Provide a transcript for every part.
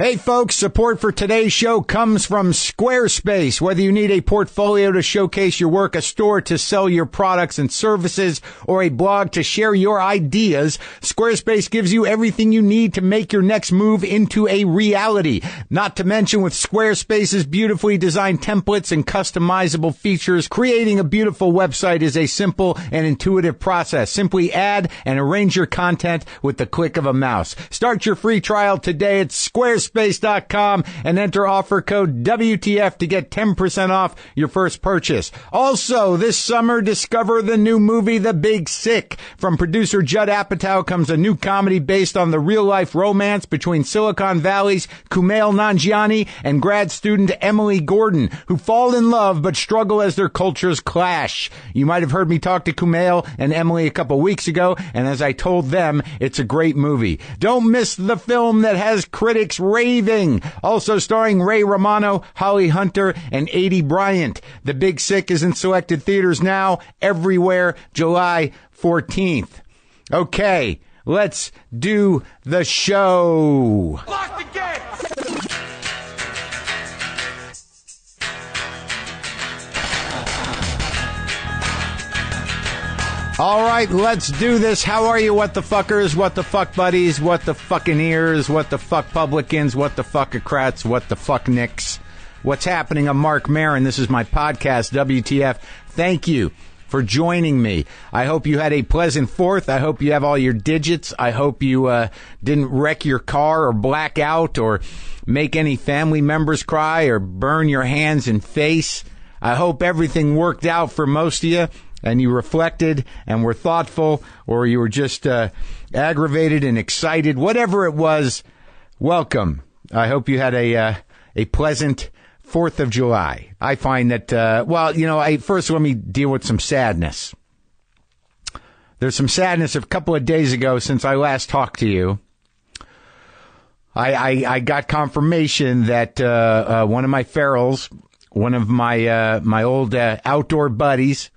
Hey folks, support for today's show comes from Squarespace. Whether you need a portfolio to showcase your work, a store to sell your products and services, or a blog to share your ideas, Squarespace gives you everything you need to make your next move into a reality. Not to mention with Squarespace's beautifully designed templates and customizable features, creating a beautiful website is a simple and intuitive process. Simply add and arrange your content with the click of a mouse. Start your free trial today at Squarespace.com and enter offer code WTF to get 10% off your first purchase. Also, this summer, discover the new movie, The Big Sick. From producer Judd Apatow comes a new comedy based on the real-life romance between Silicon Valley's Kumail Nanjiani and grad student Emily Gordon, who fall in love but struggle as their cultures clash. You might have heard me talk to Kumail and Emily a couple weeks ago, and as I told them, it's a great movie. Don't miss the film that has critics raving. Also starring Ray Romano, Holly Hunter, and Aidy Bryant. The Big Sick is in selected theaters now, everywhere, July 14th. Okay, let's do the show. Lock the gate! All right, let's do this. How are you, what the fuckers, what the fuck buddies, what the fucking ears, what the fuck publicans, what the fuckocrats, what the fuck nicks? What's happening? I'm Marc Maron. This is my podcast, WTF. Thank you for joining me. I hope you had a pleasant 4th. I hope you have all your digits. I hope you didn't wreck your car or black out or make any family members cry or burn your hands and face. I hope everything worked out for most of you, and you reflected and were thoughtful, or you were just aggravated and excited. Whatever it was, welcome. I hope you had a pleasant 4th of July. I find that, first let me deal with some sadness. There's some sadness a couple of days ago since I last talked to you. I got confirmation that one of my ferals, one of my old outdoor buddies,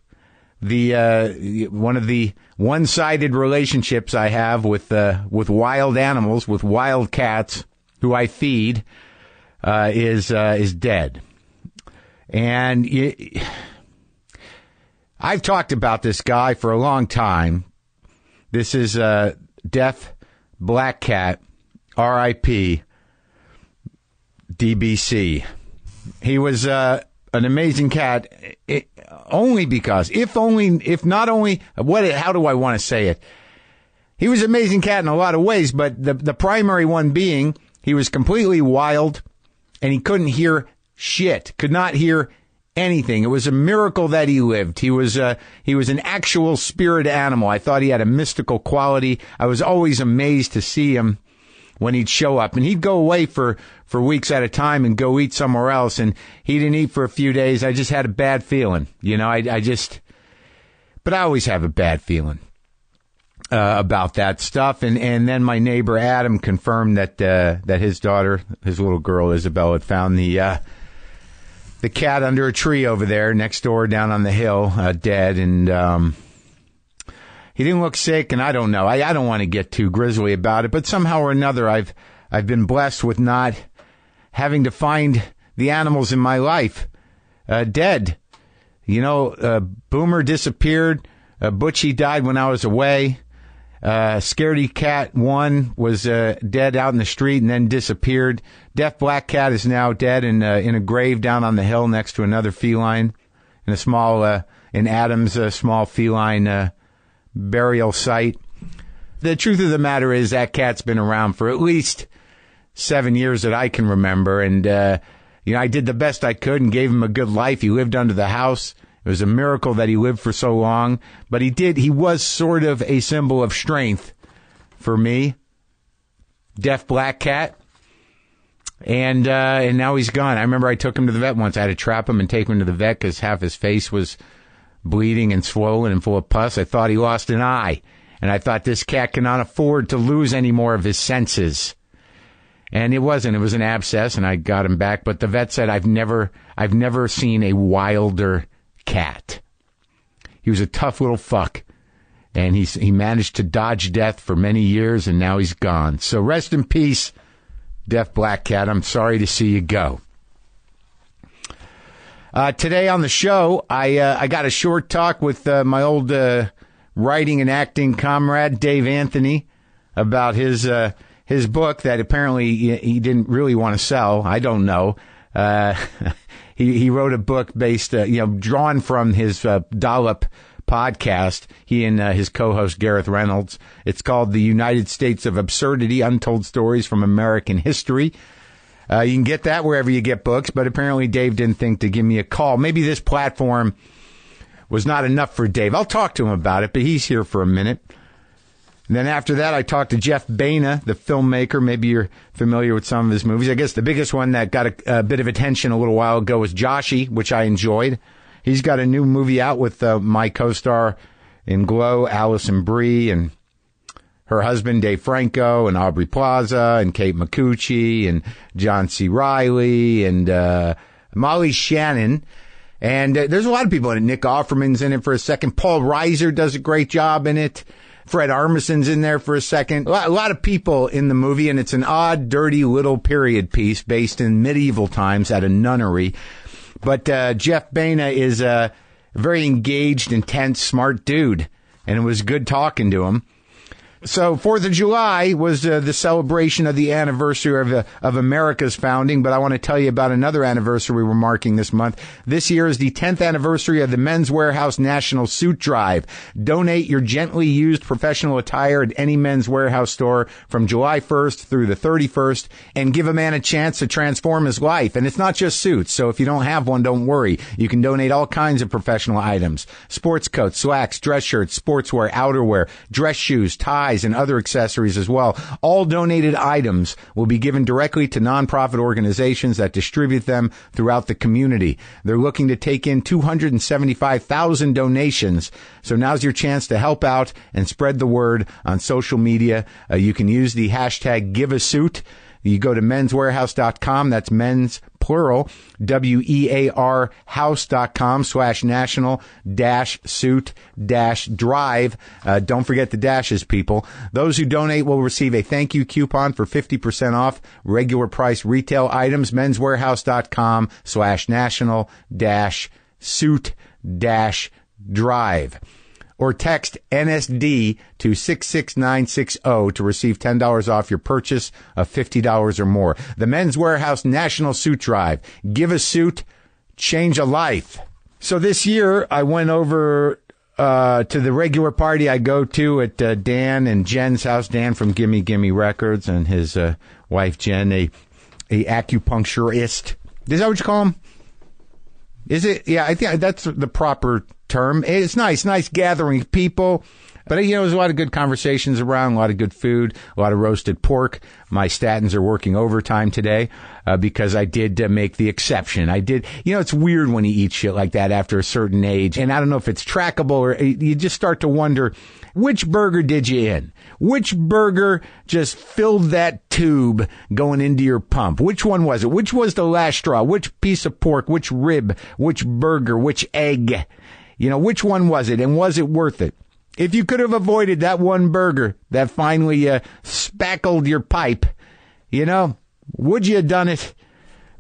one of the one-sided relationships I have with wild animals, with wild cats who I feed, is dead. And I've talked about this guy for a long time. This is Deaf Black Cat, R.I.P. DBC. He was an amazing cat. Only because, how do I want to say it? He was an amazing cat in a lot of ways, but the primary one being he was completely wild and he couldn't hear shit, could not hear anything. It was a miracle that he lived. He was an actual spirit animal. I thought he had a mystical quality. I was always amazed to see him when he'd show up, and he'd go away for weeks at a time and go eat somewhere else, and he didn't eat for a few days. I just had a bad feeling, but I always have a bad feeling about that stuff. And then my neighbor Adam confirmed that his daughter, his little girl Isabel, had found the cat under a tree over there next door down on the hill, dead, and he didn't look sick, and I don't know. I don't want to get too grisly about it, but somehow or another, I've been blessed with not having to find the animals in my life dead. Boomer disappeared. Butchie died when I was away. Scaredy Cat 1 was dead out in the street and then disappeared. Deaf Black Cat is now dead in a grave down on the hill next to another feline in a small in Adam's small feline burial site. The truth of the matter is that cat's been around for at least 7 years that I can remember, and I did the best I could and gave him a good life. He lived under the house. It was a miracle that he lived for so long, but he was sort of a symbol of strength for me. Deaf Black Cat. And now he's gone. I remember I took him to the vet once. I had to trap him and take him to the vet because half his face was bleeding and swollen and full of pus. I thought he lost an eye. And I thought this cat cannot afford to lose any more of his senses. And it wasn't. It was an abscess, and I got him back. But the vet said, I've never seen a wilder cat. He was a tough little fuck. And he managed to dodge death for many years, and now he's gone. So rest in peace, Deaf Black Cat, I'm sorry to see you go. Today on the show, I got a short talk with my old writing and acting comrade, Dave Anthony, about his book that apparently he didn't really want to sell. I don't know. He wrote a book based, drawn from his Dollop podcast, he and his co-host Gareth Reynolds. It's called The United States of Absurdity, Untold Stories from American History. You can get that wherever you get books, but apparently Dave didn't think to give me a call. Maybe this platform was not enough for Dave. I'll talk to him about it, but he's here for a minute. And then after that, I talked to Jeff Baena, the filmmaker. Maybe you're familiar with some of his movies. I guess the biggest one that got a bit of attention a little while ago was Joshy, which I enjoyed. He's got a new movie out with my co-star in Glow, Allison Brie, and her husband, Dave Franco, and Aubrey Plaza, and Kate McCucci, and John C. Reilly, and Molly Shannon. And there's a lot of people in it. Nick Offerman's in it for a second. Paul Reiser does a great job in it. Fred Armisen's in there for a second. A lot of people in the movie, and it's an odd, dirty little period piece based in medieval times at a nunnery. But Jeff Baena is a very engaged, intense, smart dude, and it was good talking to him. So 4th of July was the celebration of the anniversary of America's founding, but I want to tell you about another anniversary we're marking this month. This year is the 10th anniversary of the Men's Wearhouse National Suit Drive. Donate your gently used professional attire at any Men's Wearhouse store from July 1st through the 31st and give a man a chance to transform his life. And it's not just suits, so if you don't have one, don't worry. You can donate all kinds of professional items: sports coats, slacks, dress shirts, sportswear, outerwear, dress shoes, ties, and other accessories as well. All donated items will be given directly to nonprofit organizations that distribute them throughout the community. They're looking to take in 275,000 donations, so now's your chance to help out and spread the word on social media. You can use the hashtag #GiveASuit. You go to menswearhouse.com. That's men's, plural, WEAR house.com/national-suit-drive. Don't forget the dashes, people. Those who donate will receive a thank you coupon for 50% off regular price retail items. menswearhouse.com/national-suit-drive. Or text NSD to 66960 to receive $10 off your purchase of $50 or more. The Men's Wearhouse National Suit Drive. Give a suit, change a life. So this year, I went over to the regular party I go to at Dan and Jen's house. Dan from Gimme Gimme Records and his wife Jen, a acupuncturist. Is that what you call him? Is it? Yeah, I think that's the proper term. It's nice gathering people. But, there's a lot of good conversations around, a lot of good food, a lot of roasted pork. My statins are working overtime today because I did make the exception. I did. It's weird when you eat shit like that after a certain age. And I don't know if it's trackable or you just start to wonder, which burger did you in? Which burger just filled that tube going into your pump? Which one was it? Which was the last straw? Which piece of pork? Which rib? Which burger? Which egg? Which one was it? And was it worth it? If you could have avoided that one burger that finally spackled your pipe, would you have done it?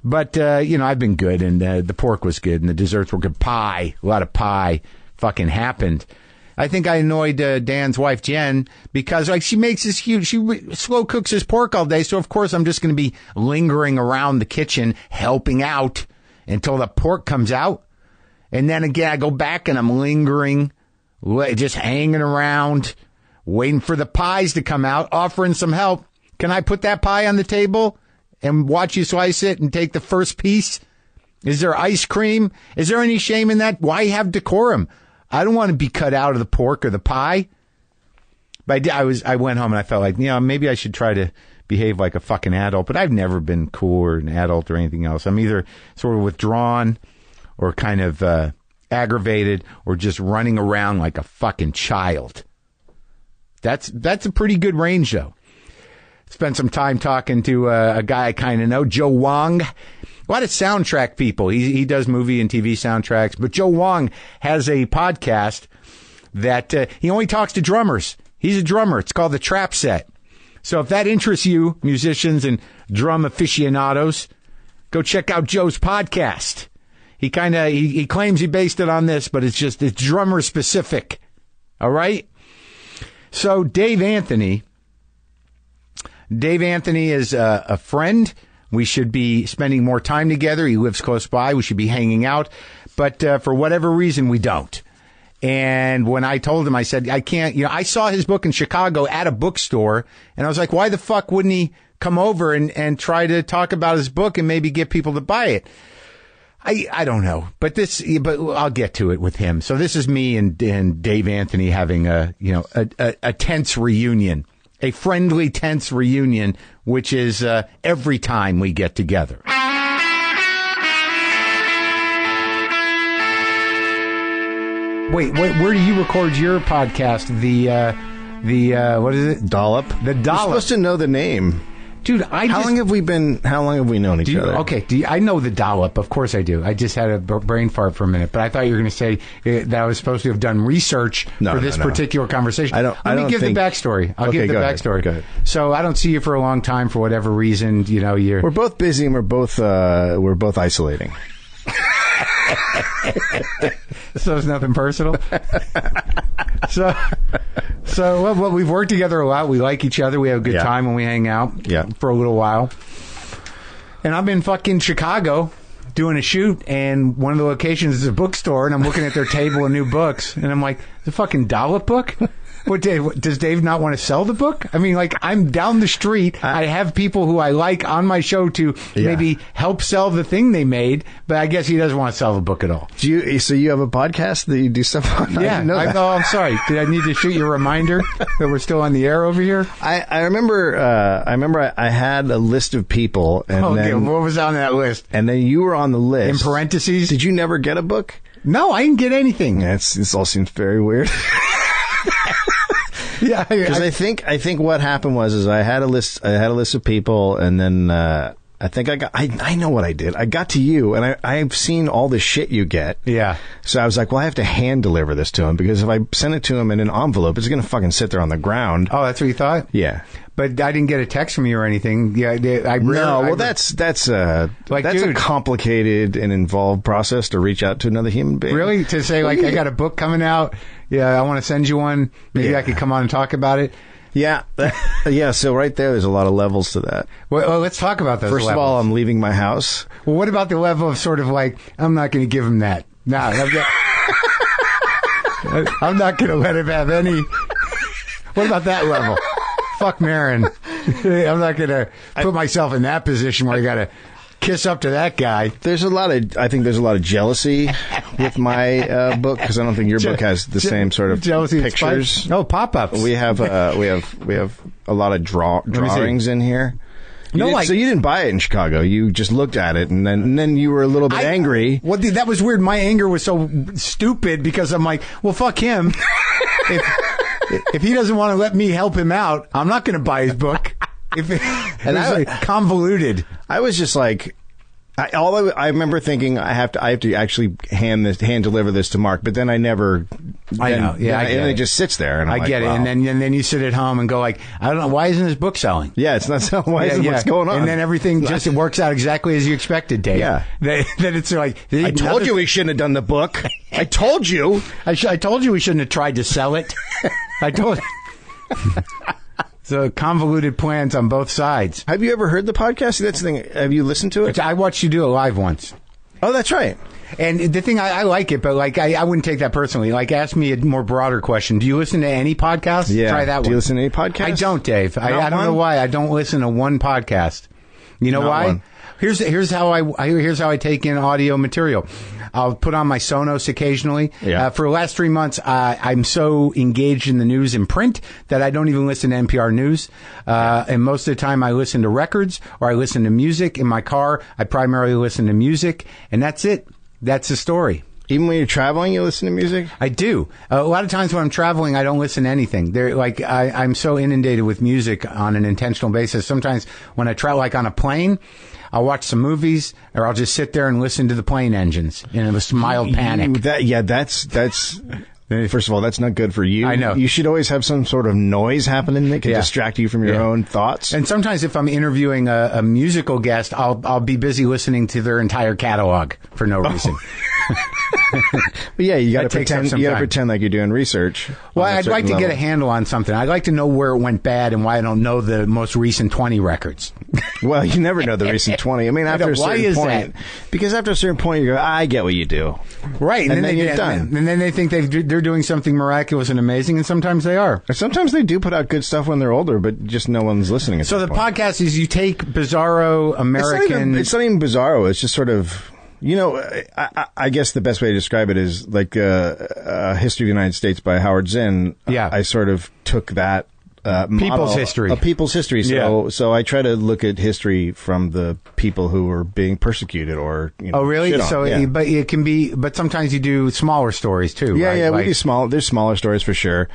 But, I've been good, and the pork was good, and the desserts were good. Pie, a lot of pie fucking happened. I think I annoyed Dan's wife, Jen, because she makes this huge, she slow cooks his pork all day, so of course I'm just going to be lingering around the kitchen, helping out until the pork comes out. And then again, I go back and I'm lingering, just hanging around, waiting for the pies to come out, offering some help. Can I put that pie on the table and watch you slice it and take the first piece? Is there ice cream? Is there any shame in that? Why have decorum? I don't want to be cut out of the pork or the pie. But I went home and I felt like, maybe I should try to behave like a fucking adult. But I've never been cool or an adult or anything else. I'm either sort of withdrawn or kind of aggravated or just running around like a fucking child. That's a pretty good range, though. Spent some time talking to a guy I kind of know, Joe Wong. A lot of soundtrack people. He does movie and TV soundtracks. But Joe Wong has a podcast that he only talks to drummers. He's a drummer. It's called The Trap Set. So if that interests you, musicians and drum aficionados, go check out Joe's podcast. He claims he based it on this, but it's drummer specific. All right? So Dave Anthony is a friend. We should be spending more time together. He lives close by. We should be hanging out. But for whatever reason, we don't. And when I told him, I said, I can't, I saw his book in Chicago at a bookstore, and I was like, why the fuck wouldn't he come over and try to talk about his book and maybe get people to buy it? I don't know, but I'll get to it with him. So this is me and Dave Anthony having a tense reunion, a friendly, tense reunion, which is every time we get together. Wait, where do you record your podcast? The what is it? Dollop. The Dollop. You're supposed to know the name. Dude, how long have we known each other? Okay, I know the Dollop. Of course I do. I just had a brain fart for a minute, but I thought you were going to say that I was supposed to have done research for this particular conversation. Let me give the backstory. I'll give the backstory. Go ahead. So I don't see you for a long time for whatever reason. We're both busy and we're both isolating. So it's nothing personal. So we've worked together a lot. We like each other. We have a good time when we hang out for a little while. And I'm in fucking Chicago doing a shoot, and one of the locations is a bookstore, and I'm looking at their table of new books, and I'm like, the fucking Dollop book? What, Dave, does Dave not want to sell the book? I mean, like, I'm down the street. I have people who I like on my show to maybe help sell the thing they made, but I guess he doesn't want to sell the book at all. So you have a podcast that you do stuff on? Yeah. I'm sorry. Did I need to shoot you a reminder that we're still on the air over here? I remember I had a list of people. And then, what was on that list? And then you were on the list. In parentheses? Did you never get a book? No, I didn't get anything. This all seems very weird. Yeah, because I think what happened was I had a list of people, and then I think I know what I did. I got to you, and I've seen all the shit you get. Yeah. So I was like, well, I have to hand deliver this to him, because if I send it to him in an envelope, it's going to fucking sit there on the ground. Oh, that's what you thought? Yeah. But I didn't get a text from you or anything. Yeah, that's a complicated and involved process to reach out to another human being. Really? To say, I got a book coming out. Yeah, I want to send you one. Maybe I could come on and talk about it. Yeah. So right there's a lot of levels to that. Well, let's talk about those levels. First of all, I'm leaving my house. Well, what about the level of sort of I'm not going to give him that. No, I'm not going to let him have any. What about that level? Fuck Maron. I'm not going to put myself in that position where I got to kiss up to that guy. I think there's a lot of jealousy with my book, because I don't think your book has the same sort of jealousy pictures. No, pop-ups. We have a lot of drawings in here. So you didn't buy it in Chicago. You just looked at it, and then you were a little bit angry. Well, that was weird. My anger was so stupid, because I'm like, well, fuck him. If he doesn't want to let me help him out, I'm not going to buy his book. Convoluted. I was just like, I remember thinking I have to actually hand deliver this to Mark, but then I never. I know. Yeah, and it just sits there, and I get it. Wow. And then you sit at home and go I don't know, why isn't his book selling? Yeah, it's not selling. What's going on? And then everything just works out exactly as you expected, Dave. Yeah. Then it's like, I told you we shouldn't have done the book. I told you. I told you we shouldn't have tried to sell it. I told. So convoluted plans on both sides. Have you ever heard the podcast? That's the thing. Have you listened to it? I watched you do it live once. Oh, that's right. And the thing, I like it, but I wouldn't take that personally. Ask me a more broader question. Do you listen to any podcasts? Yeah. Try that one. Do you listen to any podcasts? I don't, Dave. I don't know why. I don't listen to one podcast. You know why? One. Here's how I take in audio material. I'll put on my Sonos occasionally. Yeah. For the last 3 months, I'm so engaged in the news in print that I don't even listen to NPR News. And most of the time I listen to records or I listen to music. In my car, I primarily listen to music. And that's it. That's the story. Even when you're traveling, you listen to music? I do. A lot of times when I'm traveling, I don't listen to anything. I'm so inundated with music on an intentional basis. Sometimes when I travel, on a plane, I'll watch some movies, or I'll just sit there and listen to the plane engines in a mild panic. That's First of all, that's not good for you. I know. You should always have some sort of noise happening that can distract you from your own thoughts. And sometimes if I'm interviewing a musical guest, I'll be busy listening to their entire catalog for no reason. But yeah, you got to pretend. You got to pretend like you're doing research. Well, I'd like to get a handle on something. I'd like to know where it went bad and why I don't know the most recent 20 records. Well, you never know the recent 20. I mean, after a certain point, because after a certain point, you go, I get what you do, right? And then you're done. And then they think they're doing something miraculous and amazing, and sometimes they are. Or sometimes they do put out good stuff when they're older, but just no one's listening. So the podcast is you take bizarro American. It's not even bizarro. It's just sort of. You know, I guess the best way to describe it is like a History of the United States by Howard Zinn. Yeah. I sort of took that people's history. A people's history. So I try to look at history from the people who were being persecuted or, you know. Oh, really? So, but it can be, but sometimes you do smaller stories too, yeah, right? Yeah, we do there's smaller stories for sure.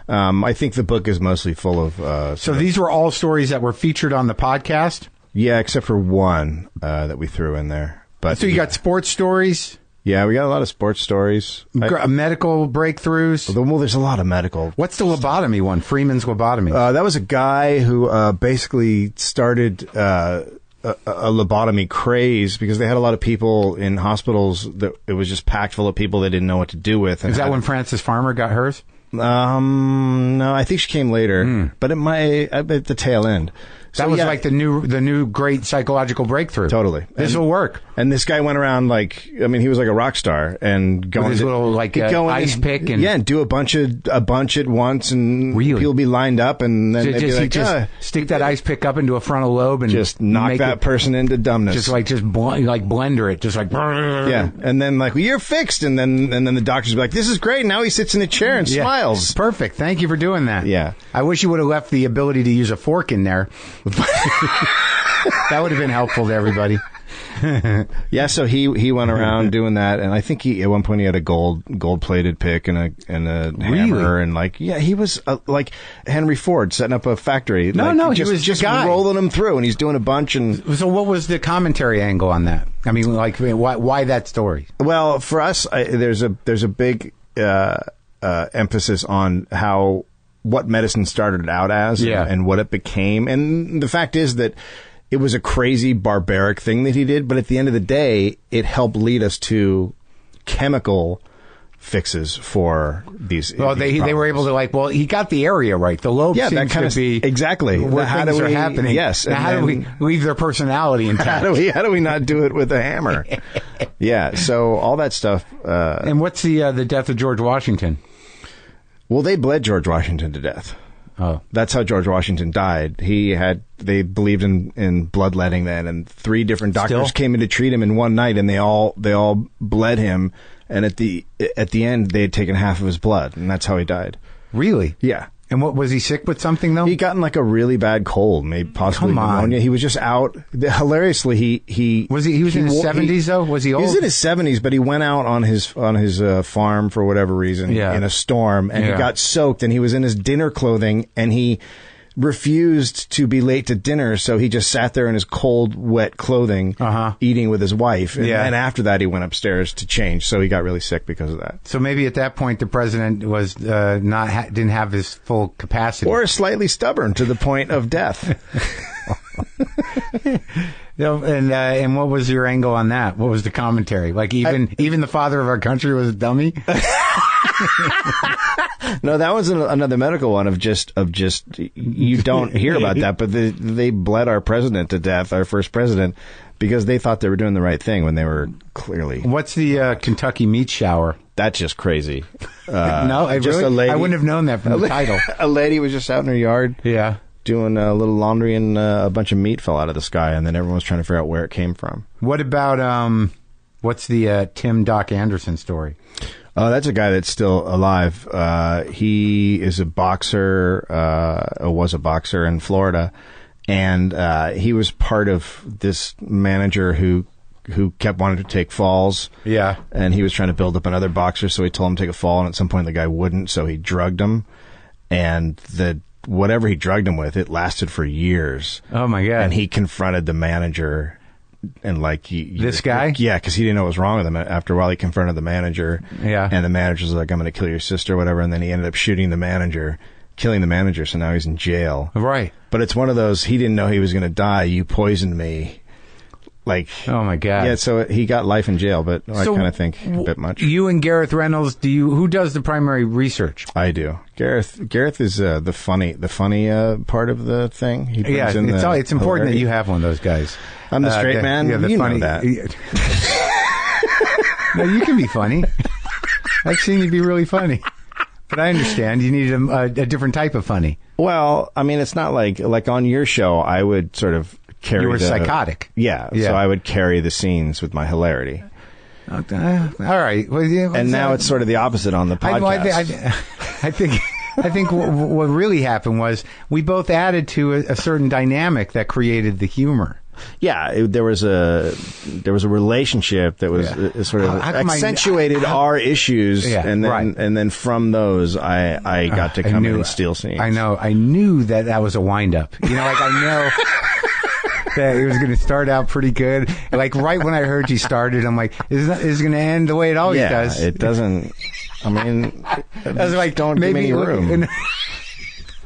I think the book is mostly full of... so these were all stories that were featured on the podcast? Yeah, except for one that we threw in there. But so you got sports stories? Yeah, we got a lot of sports stories. Medical breakthroughs? Well, there's a lot of medical. What's the lobotomy one? Freeman's lobotomy. That was a guy who basically started a lobotomy craze because they had a lot of people in hospitals that it was just packed full of people they didn't know what to do with. Is that when Frances Farmer got hers? No, I think she came later, but at the tail end. That was like the new great psychological breakthrough. Totally. This will work. And this guy went around he was like a rock star and going with his little ice pick and do a bunch at once and people be lined up and then just stick that ice pick up into a frontal lobe and just knock that person into dumbness. Just blender it, just like yeah. And then you're fixed, and then the doctors be like, this is great. Now he sits in a chair and smiles. Perfect. Thank you for doing that. Yeah. I wish you would have left the ability to use a fork in there. That would have been helpful to everybody. Yeah, so he went around doing that, and I think at one point he had a gold plated pick and a hammer, and he was like Henry Ford setting up a factory. He was just rolling them through, and he's doing a bunch. And so, what was the commentary angle on that? I mean, why that story? Well, for us, there's a big emphasis on what medicine started out as and what it became. And the fact is that it was a crazy, barbaric thing that he did, but at the end of the day, it helped lead us to chemical fixes for these. Well, they were able to he got the area right. The lobe seems to be exactly where things are happening. Yes. Now, how do we leave their personality intact? How do we not do it with a hammer? Yeah. So all that stuff. And what's the death of George Washington? Well, they bled George Washington to death. Oh, that's how George Washington died. They believed in bloodletting then, and 3 different doctors came in to treat him in one night, and they all bled him. And at the end, they had taken half of his blood, and that's how he died. Really? Yeah. And what was he sick with something though? He gotten a really bad cold, maybe possibly pneumonia. He was just out. Hilariously, he was in his 70s though. Was he old? He was in his 70s, but he went out on his farm for whatever reason in a storm, and he got soaked, and he was in his dinner clothing, and he refused to be late to dinner, so he just sat there in his cold, wet clothing, eating with his wife. And after that, he went upstairs to change, so he got really sick because of that. So maybe at that point, the president was didn't have his full capacity, or slightly stubborn to the point of death. And what was your angle on that? What was the commentary? Even the father of our country was a dummy. No, that was another medical one of just you don't hear about that, but they bled our president to death, our first president, because they thought they were doing the right thing when they were clearly. What's the Kentucky meat shower? That's just crazy. No, a lady, I wouldn't have known that from the title. A lady was just out in her yard. Yeah. Doing a little laundry, and a bunch of meat fell out of the sky, and then everyone was trying to figure out where it came from. What about what's the Tim Doc Anderson story? Oh, that's a guy that's still alive. He is a boxer, was a boxer in Florida, and he was part of this manager who kept wanting to take falls. Yeah. And he was trying to build up another boxer, so he told him to take a fall, and at some point the guy wouldn't, so he drugged him, and whatever he drugged him with, it lasted for years. Oh, my God. And he confronted the manager like this guy, yeah, because he didn't know what was wrong with him. After a while, he confronted the manager, and the manager's like, "I'm going to kill your sister," or whatever, and then he ended up shooting the manager, killing the manager. So now he's in jail, right? But it's one of those, he didn't know he was going to die. You poisoned me. Like, oh my God. Yeah, so he got life in jail, but I kind of think a bit much. You and Gareth Reynolds, who does the primary research? I do. Gareth is the funny part of the thing. He brings in it's important that you have one of those guys. I'm the straight man. Yeah, you funny, know that. No, you can be funny. I've seen you be really funny. But I understand you need a different type of funny. Well, I mean, it's not like on your show, I would sort of carry. You were psychotic. Yeah, so I would carry the scenes with my hilarity. Okay. All right. Well, and now it's sort of the opposite on the podcast. I think what really happened was we both added to a certain dynamic that created the humor. Yeah, there was a relationship that was sort of accentuated our issues, and then from those I got to come in and steal scenes. I knew that was a wind up. You know, like I know that it was going to start out pretty good. Like right when I heard you started, I'm like, is it going to end the way it always does? It doesn't. I mean, I was like, don't give me any room.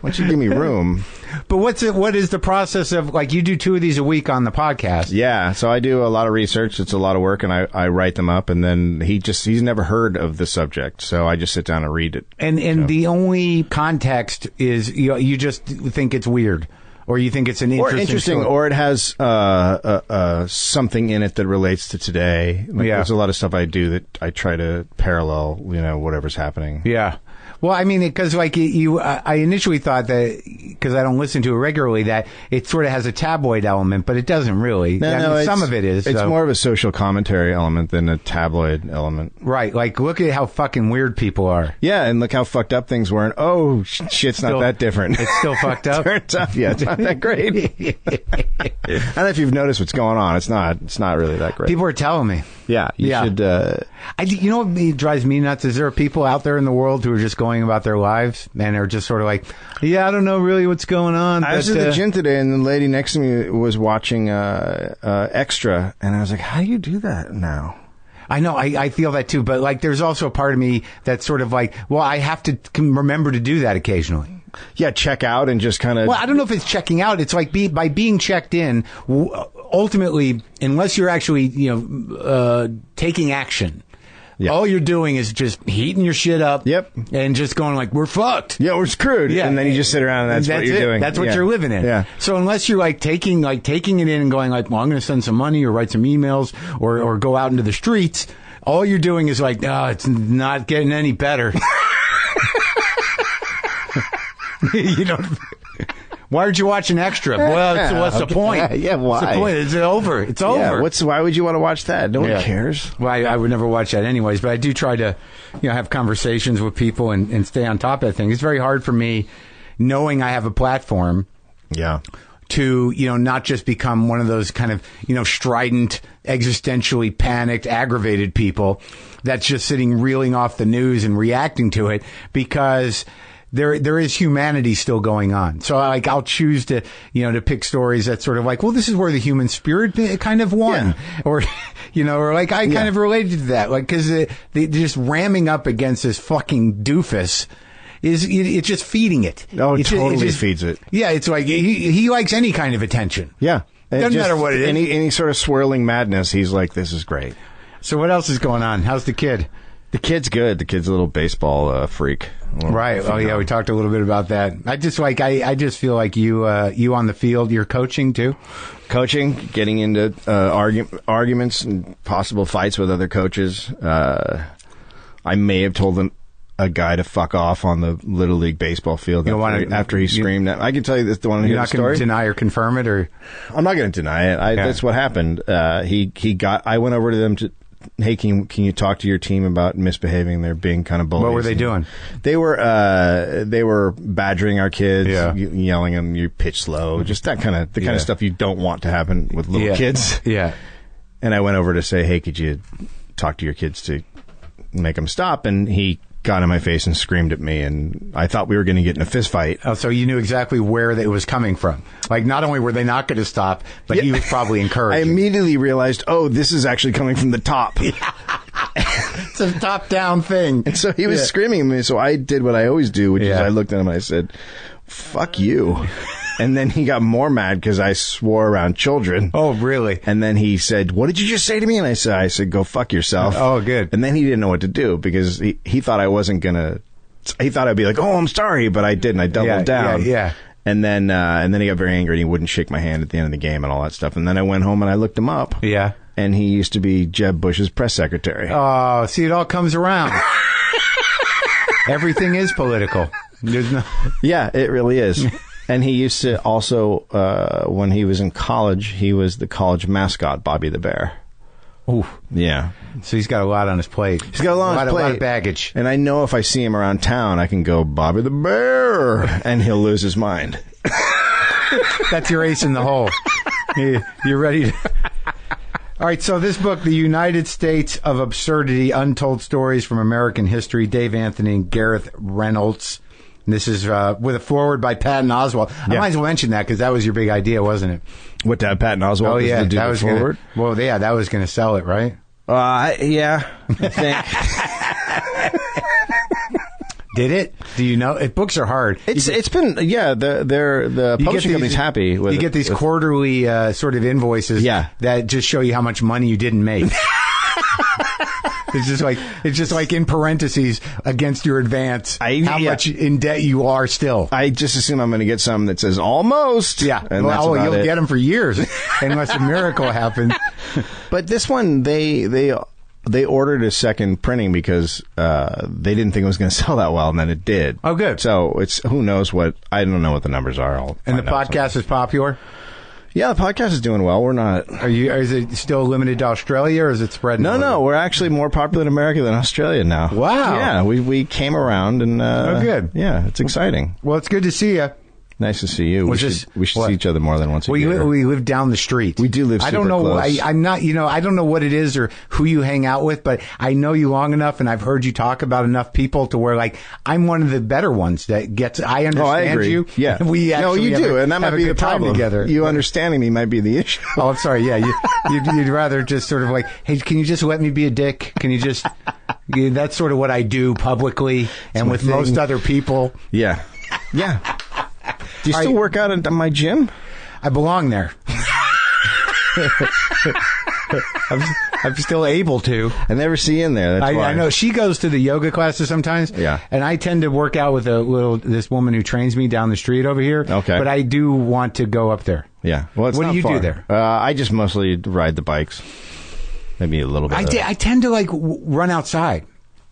Why don't you give me room? But what is the process of, like, you do 2 of these a week on the podcast? Yeah, so I do a lot of research. It's a lot of work, and I write them up, and then he's never heard of the subject, so I just sit down and read it. And the only context is you just think it's weird. Or you think it's an interesting story. Or it has something in it that relates to today. There's a lot of stuff I do that I try to parallel, whatever's happening. Yeah. Well, I mean, because like I initially thought that, because I don't listen to it regularly, that it sort of has a tabloid element, but it doesn't really. No, some of it is. It's more of a social commentary element than a tabloid element. Right. Like, look at how fucking weird people are. Yeah, and look how fucked up things were. And oh, shit's not that different. It's still fucked up. Turns out, it's not that great. I don't know if you've noticed what's going on. It's not really that great. People are telling me. Yeah, you should. You know what drives me nuts? Is there people out there in the world who are just going about their lives and are just sort of like, I don't know really what's going on. I was at the gym today, and the lady next to me was watching Extra, and I was like, how do you do that now? I know, I feel that too, but like there's also a part of me that's sort of like, well, I have to remember to do that occasionally. Yeah, check out and just kind of... Well, I don't know if it's checking out. It's like by being checked in, ultimately, unless you're actually, taking action, all you're doing is just heating your shit up. Yep. And just going like, we're fucked. Yeah, we're screwed. Yeah. And then you just sit around and that's what you're doing. That's what you're living in. Yeah. So unless you're like taking it in and going like, well, I'm going to send some money or write some emails or go out into the streets, all you're doing is like, it's not getting any better. Why aren't you watching Extra? Well, what's the point? Yeah, why? What's the point? It's over. It's over. Yeah, why would you want to watch that? No one cares. Well, I would never watch that anyways, but I do try to, have conversations with people and stay on top of that thing. It's very hard for me, knowing I have a platform. Yeah. To, not just become one of those kind of, strident, existentially panicked, aggravated people that's just sitting reeling off the news and reacting to it, because there is humanity still going on. So I'll choose to, to pick stories that sort of like, well, this is where the human spirit kind of won. Yeah. Or, or like I kind of related to that. Like, cause they just ramming up against this fucking doofus it's just feeding it. Oh, it totally feeds it. Yeah. It's like, he likes any kind of attention. Yeah. Doesn't matter what it is. Any sort of swirling madness. He's like, this is great. So what else is going on? How's the kid? The kid's good. The kid's a little baseball freak. Right. Oh, yeah. We talked a little bit about that. I just feel like you on the field, you're coaching too. Coaching, getting into arguments and possible fights with other coaches. I may have told a guy to fuck off on the Little League baseball field after he screamed at. I can tell you this. You're not going to deny or confirm it, or I'm not going to deny it. That's what happened. I went over to them to. Hey, can you talk to your team about misbehaving? They're being kind of bullies. What were they doing? They were badgering our kids, yelling at them, you pitch slow, just that kind of stuff you don't want to happen with little kids. Yeah. And I went over to say, hey, could you talk to your kids to make them stop? And he got in my face and screamed at me, and I thought we were going to get in a fist fight. Oh, so you knew exactly where it was coming from. Like, not only were they not going to stop, but he was probably encouraging. I immediately realized, this is actually coming from the top. It's a top-down thing. And so he was screaming at me, so I did what I always do, which is I looked at him and I said, fuck you. And then he got more mad because I swore around children. Oh, really? And then he said, what did you just say to me? And I said, go fuck yourself. Oh, good. And then he didn't know what to do because he thought I wasn't going to, he thought I'd be like, I'm sorry, but I didn't. I doubled down. Yeah. And then he got very angry and he wouldn't shake my hand at the end of the game and all that stuff. And then I went home and I looked him up. Yeah. And he used to be Jeb Bush's press secretary. Oh, see, it all comes around. Everything is political. Yeah, it really is. And he used to also, when he was in college, he was the college mascot, Bobby the Bear. Oh, yeah. So he's got a lot on his plate. He's got a lot of baggage. And I know if I see him around town, I can go, Bobby the Bear, and he'll lose his mind. That's your ace in the hole. You're ready to... All right, so this book, The United States of Absurdity, Untold Stories from American History, Dave Anthony and Gareth Reynolds. And this is with a foreword by Patton Oswalt. I might as well mention that because that was your big idea, wasn't it? What, to have Patton Oswalt? Oh, yeah. That was forward? That was going to sell it, right? Yeah, I think. Did it? Do you know? Books are hard. It's been the publishing company's happy with it. You get these quarterly sort of invoices that just show you how much money you didn't make. It's just like in parentheses against your advance how much in debt you are still. I just assume I'm going to get some that says almost. Yeah. And you'll get them for years unless a miracle happens. But this one, they ordered a second printing because they didn't think it was going to sell that well, and then it did. Oh, good. So it's I don't know what the numbers are. And the podcast is popular? Yeah, the podcast is doing well. We're not. Is it still limited to Australia, or is it spreading? No. We're actually more popular in America than Australia now. Wow. Yeah, we came around and. Good. Yeah, it's exciting. Well, it's good to see you. Nice to see you. We should see each other more than once a year. We live down the street. We do live super close. I'm not, I don't know what it is or who you hang out with, but I know you long enough and I've heard you talk about enough people to where, like, I'm one of the better ones that gets, I understand I agree. you. Yeah. You do. And that might be the problem. Together. You understanding me might be the issue. Oh, I'm sorry. Yeah. You'd rather just sort of like, hey, can you just let me be a dick? Can you just, that's sort of what I do publicly and with most other people. Yeah. Yeah. Do you still work out at my gym? I belong there. I'm still able to. I never see you in there. That's why. I know. She goes to the yoga classes sometimes. Yeah. And I tend to work out with this woman who trains me down the street over here. Okay. But I do want to go up there. Yeah. Well, it's what not do you far. do there? I just mostly ride the bikes. Maybe a little bit. I tend to run outside.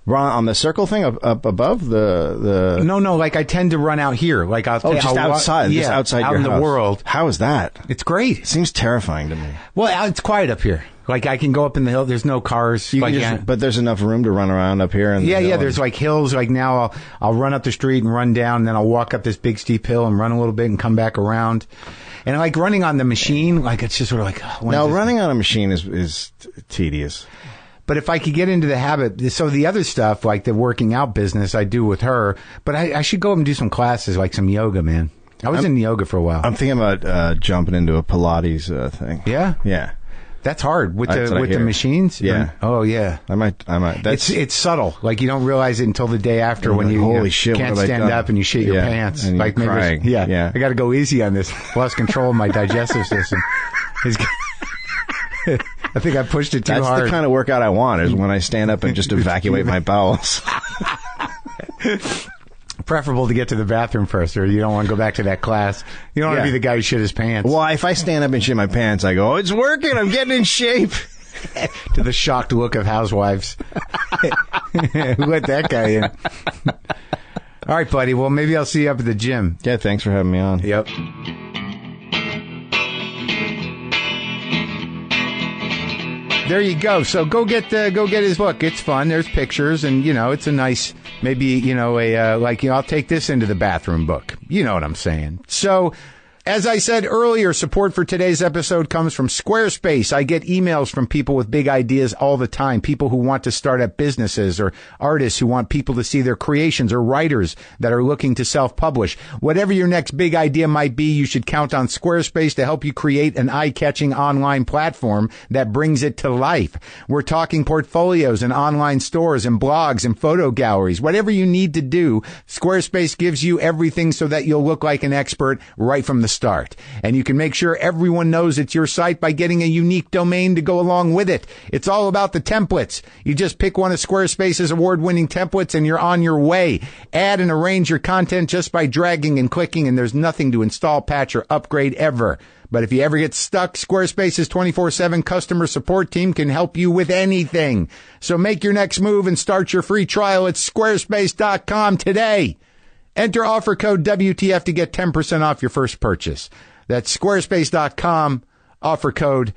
Run on the circle thing up above the. No. Like I tend to run out here. Like I'll just outside. Just outside out your in house. The world. How is that? It's great. It seems terrifying to me. Well, it's quiet up here. Like I can go up in the hill. There's no cars. But there's enough room to run around up here. Yeah. There's like hills. Like now I'll run up the street and run down, and then I'll walk up this big steep hill and run a little bit and come back around. And like running on the machine, like it's just sort of like. Now running on a machine is tedious. But if I could get into the habit, so the other stuff, like the working out business, I do with her. But I should go up and do some classes, like some yoga, man. I was in yoga for a while. I'm thinking about jumping into a Pilates thing. Yeah? Yeah. That's hard with the machines. Yeah. Oh yeah. I might. It's subtle. Like you don't realize it until the day after when you holy shit, can't stand up and you shit your pants. And like you're crying. Yeah. I got to go easy on this. Lost control of my digestive system. I think I pushed it too hard. That's the kind of workout I want, is when I stand up and just evacuate my bowels. Preferable to get to the bathroom first, or you don't want to go back to that class. You don't want to be the guy who shit his pants. Well, if I stand up and shit my pants, I go, it's working, I'm getting in shape. To the shocked look of housewives. Who let that guy in? All right, buddy. Well, maybe I'll see you up at the gym. Yeah, thanks for having me on. Yep. There you go. So go get his book. It's fun. There's pictures, and it's a nice, maybe I'll take this into the bathroom book. You know what I'm saying. So As I said earlier, support for today's episode comes from Squarespace. I get emails from people with big ideas all the time, people who want to start up businesses or artists who want people to see their creations or writers that are looking to self-publish. Whatever your next big idea might be, you should count on Squarespace to help you create an eye-catching online platform that brings it to life. We're talking portfolios and online stores and blogs and photo galleries. Whatever you need to do, Squarespace gives you everything so that you'll look like an expert right from the start. And you can make sure everyone knows it's your site by getting a unique domain to go along with it. It's all about the templates. You just pick one of Squarespace's award-winning templates and you're on your way. Add and arrange your content just by dragging and clicking, and there's nothing to install, patch, or upgrade ever. But if you ever get stuck, Squarespace's 24/7 customer support team can help you with anything. So make your next move and start your free trial at squarespace.com today. Enter offer code WTF to get 10% off your first purchase. That's squarespace.com, offer code